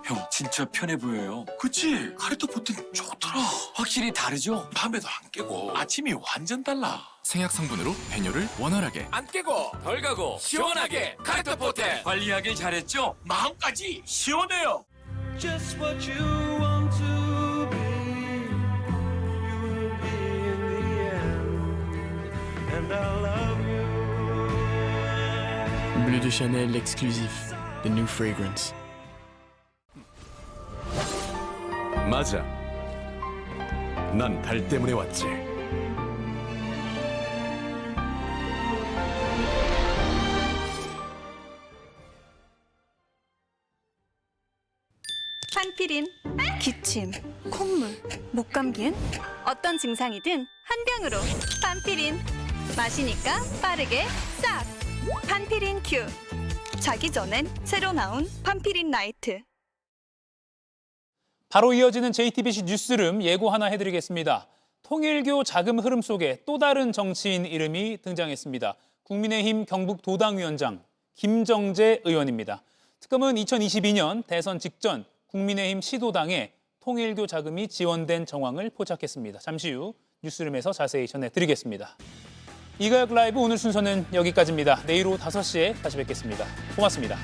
형 진짜 편해 보여요. 그치? 카레토 포트는 좋더라. 확실히 다르죠? 밤에도 안 깨고 아침이 완전 달라. 생약 성분으로 배뇨를 원활하게 안 깨고 덜 가고 시원하게 카레토 포트 관리하길 잘했죠? 마음까지 시원해요. Just what you want to be, you will be in the end, and I love you. Bleu de Chanel exclusif, the new fragrance. 맞아. 난 달 때문에 왔지. 판피린, 기침, 콧물, 목감기엔 어떤 증상이든 한 병으로 판피린. 마시니까 빠르게 싹. 판피린 큐. 자기 전엔 새로 나온 판피린 나이트. 바로 이어지는 JTBC 뉴스룸 예고 하나 해드리겠습니다. 통일교 자금 흐름 속에 또 다른 정치인 이름이 등장했습니다. 국민의힘 경북도당위원장 김정재 의원입니다. 특검은 2022년 대선 직전 국민의힘 시도당에 통일교 자금이 지원된 정황을 포착했습니다. 잠시 후 뉴스룸에서 자세히 전해드리겠습니다. 이가혁 라이브 오늘 순서는 여기까지입니다. 내일 오후 5시에 다시 뵙겠습니다. 고맙습니다.